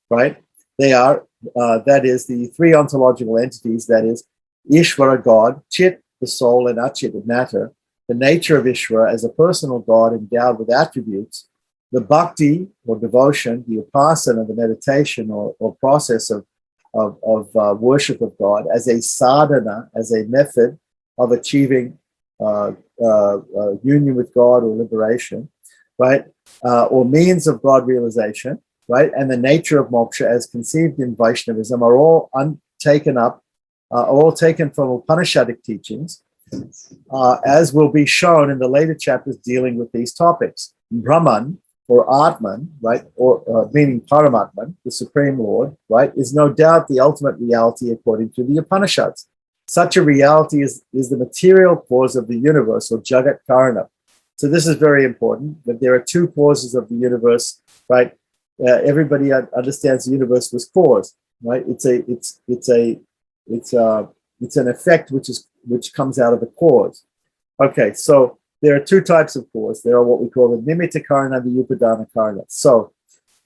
right? They are, that is, the 3 ontological entities, that is, Ishvara God, Chit, the soul, and Achit, the matter, the nature of Ishvara as a personal God endowed with attributes, the bhakti or devotion, the upasana, the meditation or process of worship of God as a sadhana, as a method of achieving union with God or liberation, right? Or means of God realization, right? And the nature of moksha as conceived in Vaishnavism are all taken from Upanishadic teachings, as will be shown in the later chapters dealing with these topics. Brahman, or Atman, right, or meaning Paramatman, the Supreme Lord, right, is no doubt the ultimate reality according to the Upanishads. Such a reality is the material cause of the universe, or Jagat Karana. So this is very important, that there are two causes of the universe, right? Everybody understands the universe was caused, right? It's an effect which comes out of a cause. Okay, so there are two types of cause. There are what we call the nimitta karana, the upadana karana. So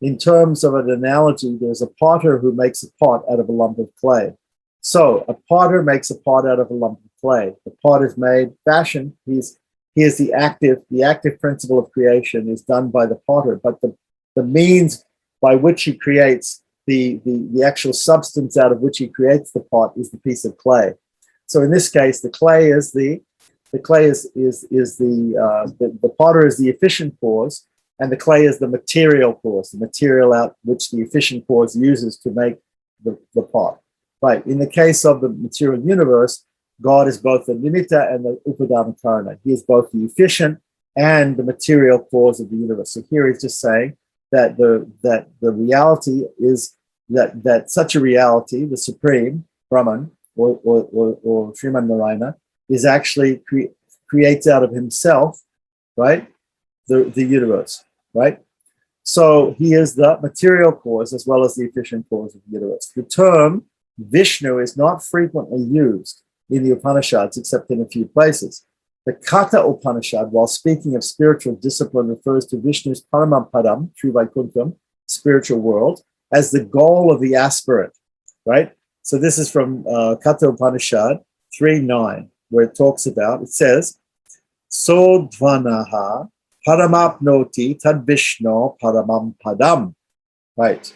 in terms of an analogy, there's a potter who makes a pot out of a lump of clay. So a potter makes a pot out of a lump of clay. The pot is made, fashioned. Here's the active principle of creation is done by the potter, but the means by which he creates the actual substance out of which he creates the pot is the piece of clay. So in this case, the clay is the potter is the efficient cause, and the clay is the material cause, the material out which the efficient cause uses to make the pot. Right. In the case of the material universe, God is both the nimitta and the upadana karana. He is both the efficient and the material cause of the universe. So here he's just saying that the reality is that such a reality, the supreme Brahman or Sriman Narayana, is actually creates out of himself, right, the universe, right? So he is the material cause as well as the efficient cause of the universe. The term Vishnu is not frequently used in the Upanishads except in a few places. The Katha Upanishad, while speaking of spiritual discipline, refers to Vishnu's Paramapadam, Sri Vaikuntham, spiritual world, as the goal of the aspirant, right? So this is from Katha Upanishad 3.9, where it talks about, it says, Sodvanaha paramapnoti tad Vishno paramam padam, right?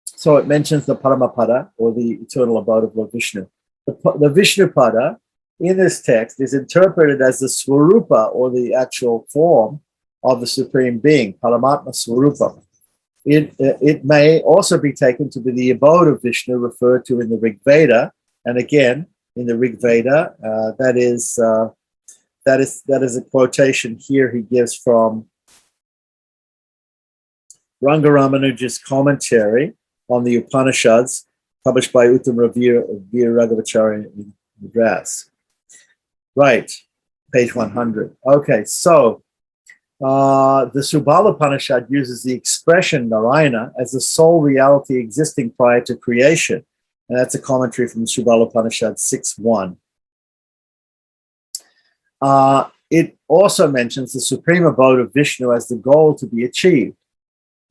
So it mentions the Paramapada, or the eternal abode of Lord Vishnu. The Vishnu Pada in this text is interpreted as the Swarupa, or the actual form of the Supreme Being, Paramatma Swarupa. It may also be taken to be the abode of Vishnu referred to in the Rigveda, and again in the Rigveda, that is a quotation here he gives from Rangaramanuja's commentary on the Upanishads, published by Uttama Veer Raghavacharya in Madras. Right, page 100. Okay, so the Subala Upanishad uses the expression Narayana as the sole reality existing prior to creation. And that's a commentary from the Subala Upanishad 6.1. It also mentions the supreme abode of Vishnu as the goal to be achieved,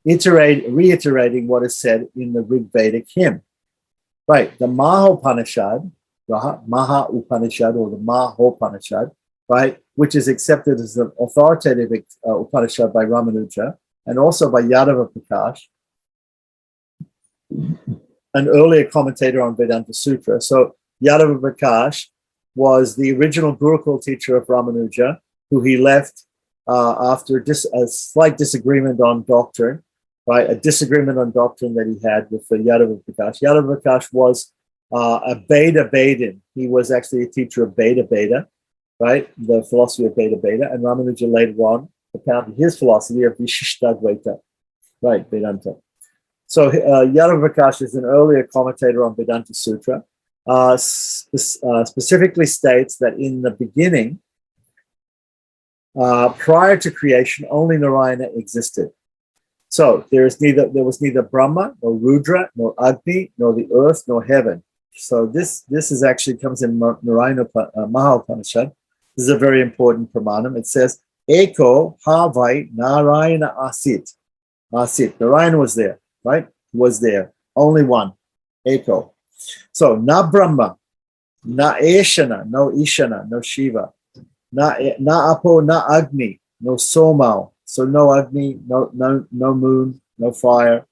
reiterating what is said in the Rigvedic hymn. Right, the Mahopanishad, Maha Upanishad, or the Mahopanishad, right, which is accepted as the authoritative Upanishad by Ramanuja and also by Yadava Prakash, an earlier commentator on Vedanta Sutra. So Yadava Prakash was the original Gurukul teacher of Ramanuja, who he left after a slight disagreement on doctrine, right? A disagreement on doctrine that he had with Yadava Prakash. Yadava Prakash was a Beda Bedin. He was actually a teacher of Beda Beda, right? The philosophy of Beda Beda. And Ramanuja later on propounded his philosophy of Vishishtadvaita, right? Vedanta. So Yadava Prakash is an earlier commentator on Vedanta Sutra. Specifically states that in the beginning, prior to creation, only Narayana existed. So there was neither Brahma, nor Rudra, nor Agni, nor the earth, nor heaven. So this is actually comes in Narayana Mahopanishad. This is a very important pramanam. It says, Eko Havai Narayana Asit. Asit. Narayana was there, right? Was there. Only one. Eko. So, na Brahma, na Eshana, no Ishana, no Shiva, na Apo, na Agni, no Somao. So no Agni, no moon, no fire,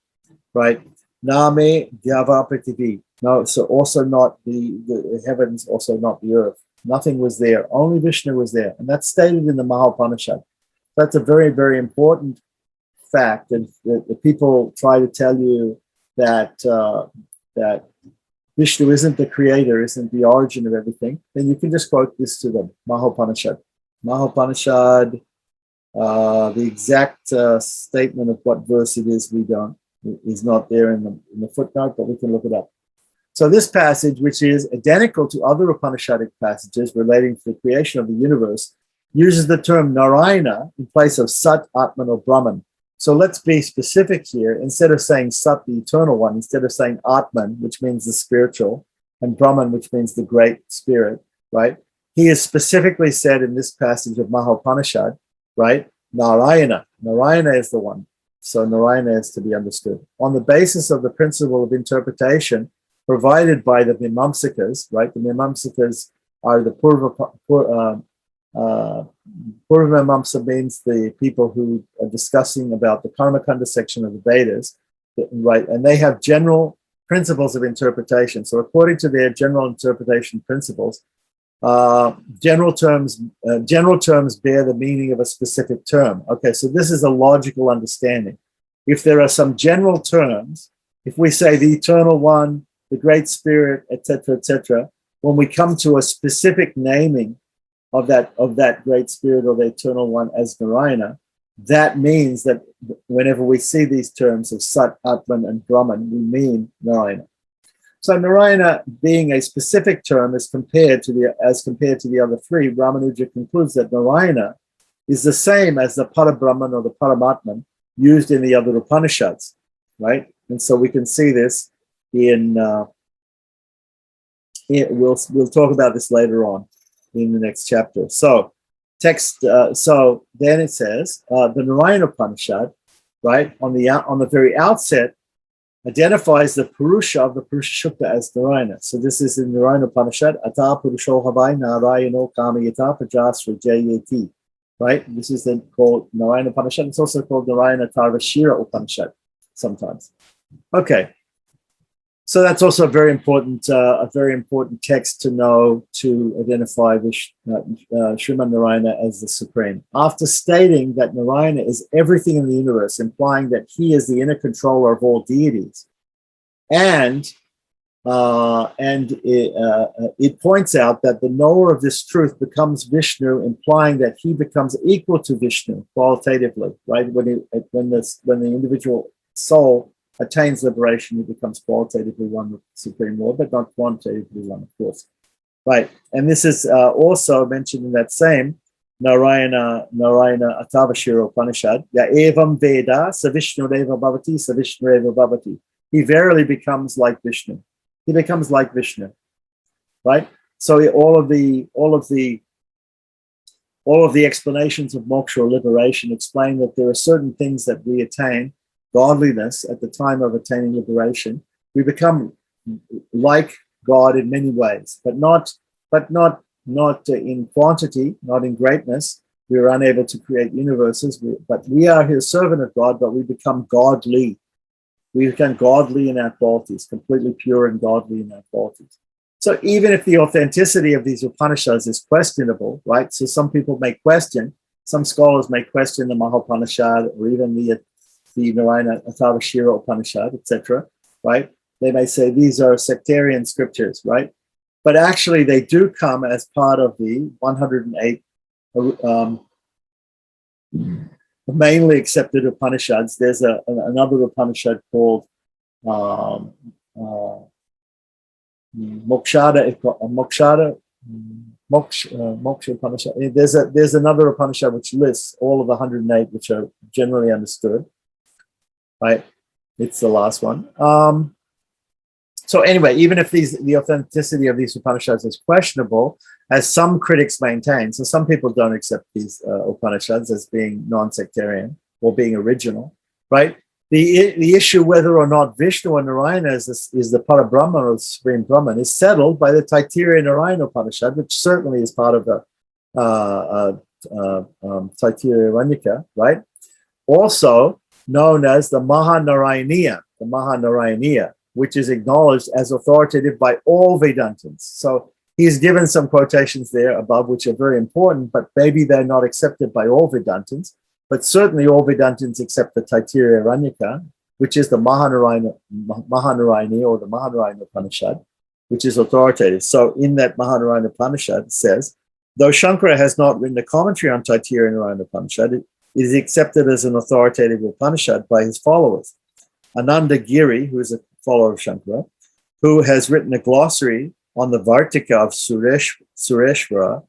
right? Name Dyava Prithvi. No, so also not the heavens, also not the earth. Nothing was there. Only Vishnu was there. And that's stated in the Maha-Upanishad. That's a very, very important fact. And the people try to tell you that that Vishnu isn't the creator, isn't the origin of everything, then you can just quote this to them, Maha-Upanishad. Maha-Upanishad, the exact statement of what verse it is, is not there in the footnote, but we can look it up. So this passage, which is identical to other Upanishadic passages relating to the creation of the universe, uses the term Narayana in place of Sat, Atman, or Brahman. So let's be specific here. Instead of saying Sat, the eternal one, instead of saying Atman, which means the spiritual, and Brahman, which means the great spirit, right? He is specifically said in this passage of Maha-Upanishad, right? Narayana. Narayana is the one. So Narayana is to be understood. On the basis of the principle of interpretation provided by the Mimamsakas, right? The Mimamsakas are the Purva Mimamsa means the people who are discussing about the Karmakanda section of the Vedas, right? And they have general principles of interpretation. So according to their general interpretation principles, general terms bear the meaning of a specific term. Okay, so this is a logical understanding. If there are some general terms, if we say the eternal one, the great spirit, etc., when we come to a specific naming of that great spirit or the eternal one as Narayana, that means that whenever we see these terms of Sat, Atman, and Brahman, we mean Narayana. So Narayana, being a specific term as compared to the other three, Ramanuja concludes that Narayana is the same as the Parabrahman or the Paramatman used in the other Upanishads, right? And so we can see this we'll talk about this later on in the next chapter. So so then it says the Narayana Upanishad, right, on the very outset, identifies the Purusa of the Purusa Sukta as Narayana. So this is in Narayana Upanishad, Ata Purusho Habai Narayano Kamayata Pajasra Jayeti. Right? This is then called Narayana Upanishad. It's also called Narayana Tarvashira Upanishad sometimes. Okay. So that's also a very important text to know to identify Sriman Narayana as the Supreme. After stating that Narayana is everything in the universe, implying that he is the inner controller of all deities, and it points out that the knower of this truth becomes Vishnu, implying that he becomes equal to Vishnu qualitatively. Right? When the individual soul attains liberation, he becomes qualitatively one with the Supreme Lord, but not quantitatively one, of course. Right. And this is also mentioned in that same Narayana Atavashira Upanishad. Ya evam Veda Savishnu Deva Bhavati Savishnu Eva Bhavati. He verily becomes like Vishnu. He becomes like Vishnu. Right? So all of the explanations of moksha or liberation explain that there are certain things that we attain, godliness at the time of attaining liberation. We become like God in many ways, but not in quantity, not in greatness. We are unable to create universes, but we are here servant of God, but we become godly. We become godly in our qualities, completely pure and godly in our qualities. So even if the authenticity of these Upanishads is questionable, right? So some people may question, some scholars may question the Maha-Upanishad or even the Narayana Atavashira Upanishad, etc., right? They may say these are sectarian scriptures, right? But actually they do come as part of the 108 mainly accepted Upanishads. There's another Upanishad called Moksha Upanishad. There's another Upanishad which lists all of the 108 which are generally understood. Right, it's the last one. So anyway, even if the authenticity of these Upanishads is questionable, as some critics maintain, so some people don't accept these Upanishads as being non-sectarian or being original, right? The issue whether or not Vishnu or Narayana is the Parabrahman or the Supreme Brahman is settled by the Taittiriya Narayana Upanishad, which certainly is part of the Taittiriya Aranyaka, right? Also known as the Mahanarayaniya, which is acknowledged as authoritative by all Vedantins. So he's given some quotations there above, which are very important, but maybe they're not accepted by all Vedantins. But certainly all Vedantins accept the Taittiriya Aranyaka, which is the Mahanarayana or the Mahanarayana Upanishad, which is authoritative. So in that Mahanarayana Upanishad, it says, though Shankara has not written a commentary on Taittiriya Narayana Upanishad, it is accepted as an authoritative Upanishad by his followers. Ananda Giri, who is a follower of Shankara, who has written a glossary on the Vartika of Sureshwara,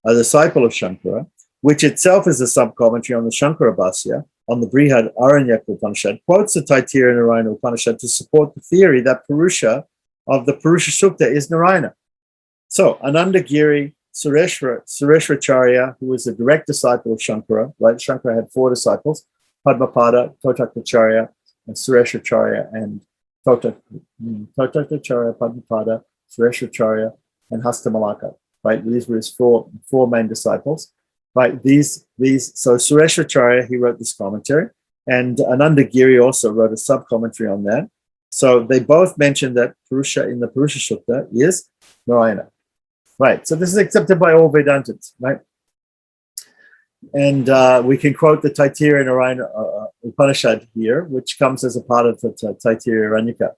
a disciple of Shankara, which itself is a sub-commentary on the Shankara Bhashya, on the Brihad Aranyaka Upanishad, quotes the Taittiriya Narayana Upanishad to support the theory that Purusa of the Purusa Sukta is Narayana. So, Ananda Giri, Sureshwacharya, who was a direct disciple of Shankara, right? Shankara had 4 disciples, Padmapada, Totakacharya, and Sureshwacharya, and Totakacharya, Padmapada, Sureshwacharya, and Hastamalaka, right? These were his four main disciples, right? So Sureshwacharya, he wrote this commentary, and Ananda Giri also wrote a sub-commentary on that. So they both mentioned that Purusa in the Purusa Sukta is Narayana. Right, so this is accepted by all Vedantins, right? And we can quote the Taittiriya Narayana Upanishad here, which comes as a part of the Taittiriya Aranyaka.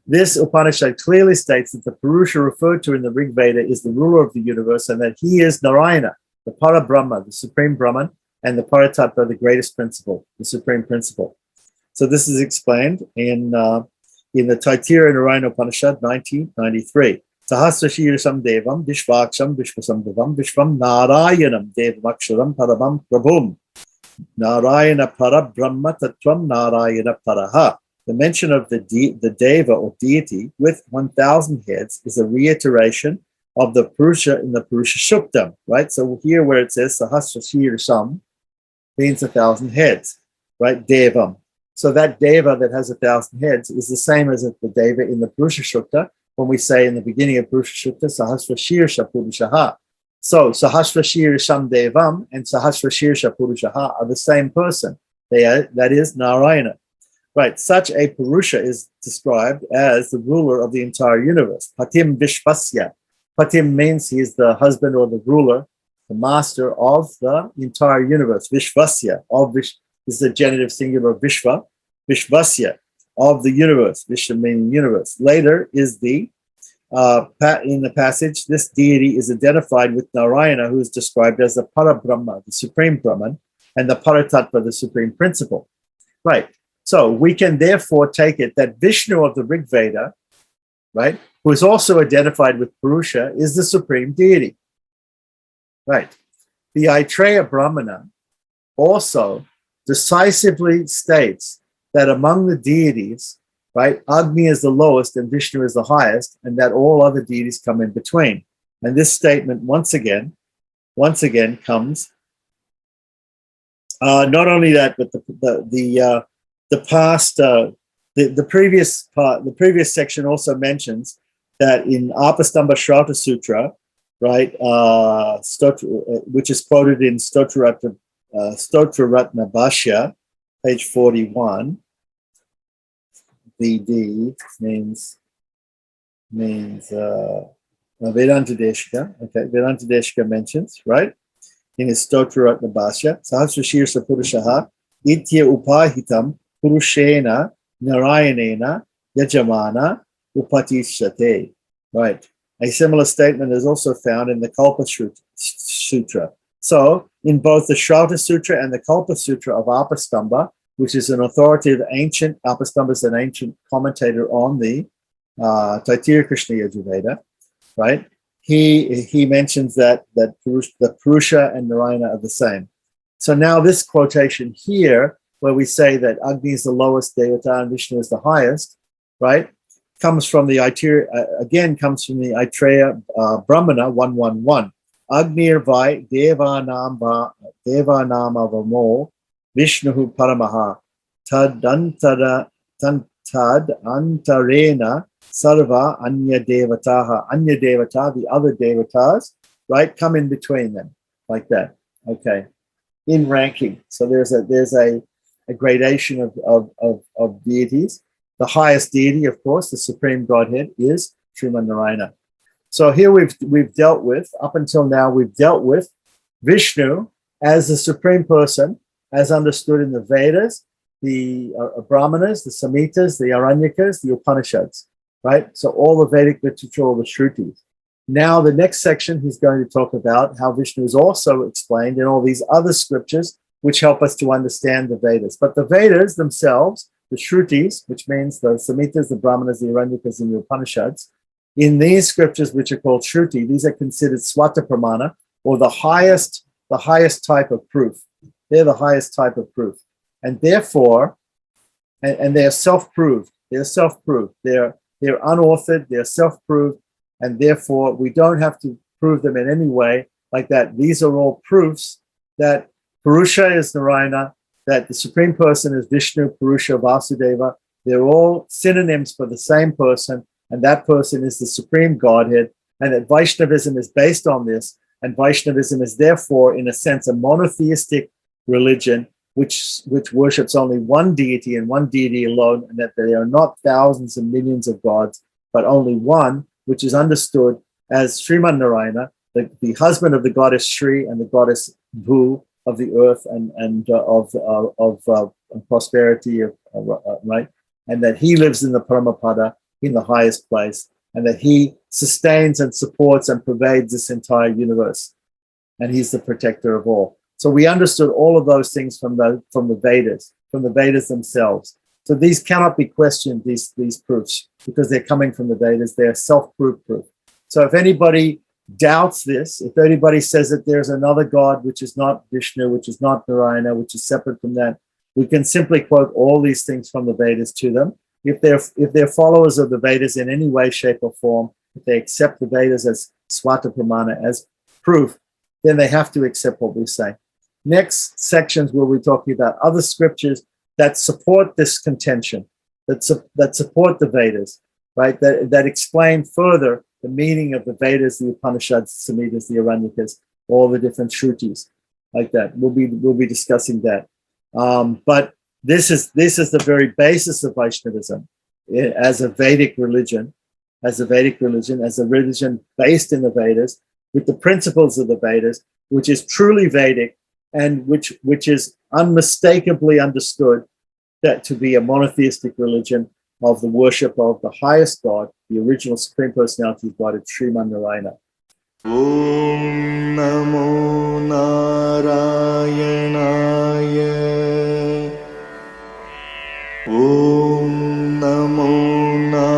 This Upanishad clearly states that the Purusa referred to in the Rigveda is the ruler of the universe and that he is Narayana, the Parabrahma, the Supreme Brahman, and the Paratattva, the greatest principle, the Supreme Principle. So this is explained in the Taittiriya Narayana Upanishad 1993. Sahasrashirasam Devam, Vishvaksham, Vishvasamdevam, Vishvam Narayanam, Devamaksharam, Parabam Prabhum. Narayana Parabrahma Tattvam Narayana Paraha. The mention of the Deva or deity with 1,000 heads is a reiteration of the Purusa in the Purusa Sukta, right? So here where it says Sahasrashirasam means 1,000 heads, right? Devam. So that Deva that has 1,000 heads is the same as the Deva in the Purusa Sukta, when we say in the beginning of Purusa Sukta, Sahasrashirsha Purushaha. So Sahasrashirsham Devam and Sahasrashirsha Purushaha are the same person. That is Narayana. Right, such a Purusha is described as the ruler of the entire universe. Patim Vishvasya. Patim means he is the husband or the ruler, the master of the entire universe. Vishvasya, this is the genitive singular of Vishva, Vishvasya, of the universe. Vishva meaning universe. Later is in the passage, this deity is identified with Narayana, who is described as the Parabrahma, the Supreme Brahman, and the Paratattva, the Supreme Principle. Right. So we can therefore take it that Vishnu of the Rigveda, right, who is also identified with Purusa, is the supreme deity. Right. The Aitreya Brahmana also decisively states that among the deities, right, Agni is the lowest and Vishnu is the highest, and that all other deities come in between. And this statement, once again comes, not only that, but the previous section also mentions that in Apastamba Shrauta Sutra, right, which is quoted in Stotraratna Bhashya, page 41, VD means Vedanta Deshika. Okay, Vedanta Deshika mentions, right, in his Stotraratna Bhashya, Sahasrashirsa Purushaha, Itya Upahitam Purushena Narayanena Yajamana Upatishate. Right. A similar statement is also found in the Kalpa Sutra. So, in both the Shrauta Sutra and the Kalpa Sutra of Apastamba, which is an authoritative ancient, Apastamba is an ancient commentator on the Taittiriya Krishna Yajurveda, right? He mentions that the Purusa and Narayana are the same. So now this quotation here, where we say that Agni is the lowest devata and Vishnu is the highest, right, comes from the Aitreya Brahmana 111. Agnir vai devanam avamo Vishnu paramaha tadantara tad antarena sarva anya devataha. Anya devata, the other devatas, right, come in between them, like that. Okay, in ranking. So there's a gradation of deities. The highest deity, of course, the supreme Godhead, is Sriman Narayana. So here we've dealt with, up until now, we've dealt with Vishnu as the supreme person, as understood in the Vedas, the Brahmanas, the Samhitas, the Aranyakas, the Upanishads, right? So all the Vedic literature, all the Shrutis. Now the next section, he's going to talk about how Vishnu is also explained in all these other scriptures, which help us to understand the Vedas. But the Vedas themselves, the Shrutis, which means the Samhitas, the Brahmanas, the Aranyakas, and the Upanishads, in these scriptures, which are called Shruti, these are considered Swata Pramana, or the highest type of proof. They're the highest type of proof. And therefore, and they're self-proved. They're self-proved. They're unauthored, they're self-proved, and therefore we don't have to prove them in any way like that. These are all proofs that Purusa is Narayana, that the Supreme Person is Vishnu, Purusha, Vasudeva. They're all synonyms for the same person, and that person is the Supreme Godhead, and that Vaishnavism is based on this, and Vaishnavism is therefore, in a sense, a monotheistic religion which worships only one deity and one deity alone, and that there are not thousands and millions of gods, but only one, which is understood as Sriman Narayana, the husband of the goddess Shri and the goddess Bhu of the earth and of prosperity, right? And that he lives in the Paramapada, in the highest place, and that he sustains and supports and pervades this entire universe, and he's the protector of all. So we understood all of those things from the Vedas themselves. So these cannot be questioned, these proofs, because they're coming from the Vedas. They're self-proof proof. So if anybody doubts this, if anybody says that there's another God which is not Vishnu, which is not Narayana, which is separate from that, we can simply quote all these things from the Vedas to them. If they're followers of the Vedas in any way, shape, or form, if they accept the Vedas as Swata Pramana, as proof, then they have to accept what we say. Next sections we'll be talking about other scriptures that support this contention, that support the Vedas, right? That explain further the meaning of the Vedas, the Upanishads, the Samhitas, the Aranyakas, all the different Shrutis, like that. We'll be discussing that. But this is the very basis of Vaishnavism as a Vedic religion, as a religion based in the Vedas, with the principles of the Vedas, which is truly Vedic, and which is unmistakably understood that to be a monotheistic religion of the worship of the highest God, the original Supreme Personality of God, Sriman Narayana. Om Namo Narayanaya. Om Namo Narayanaya.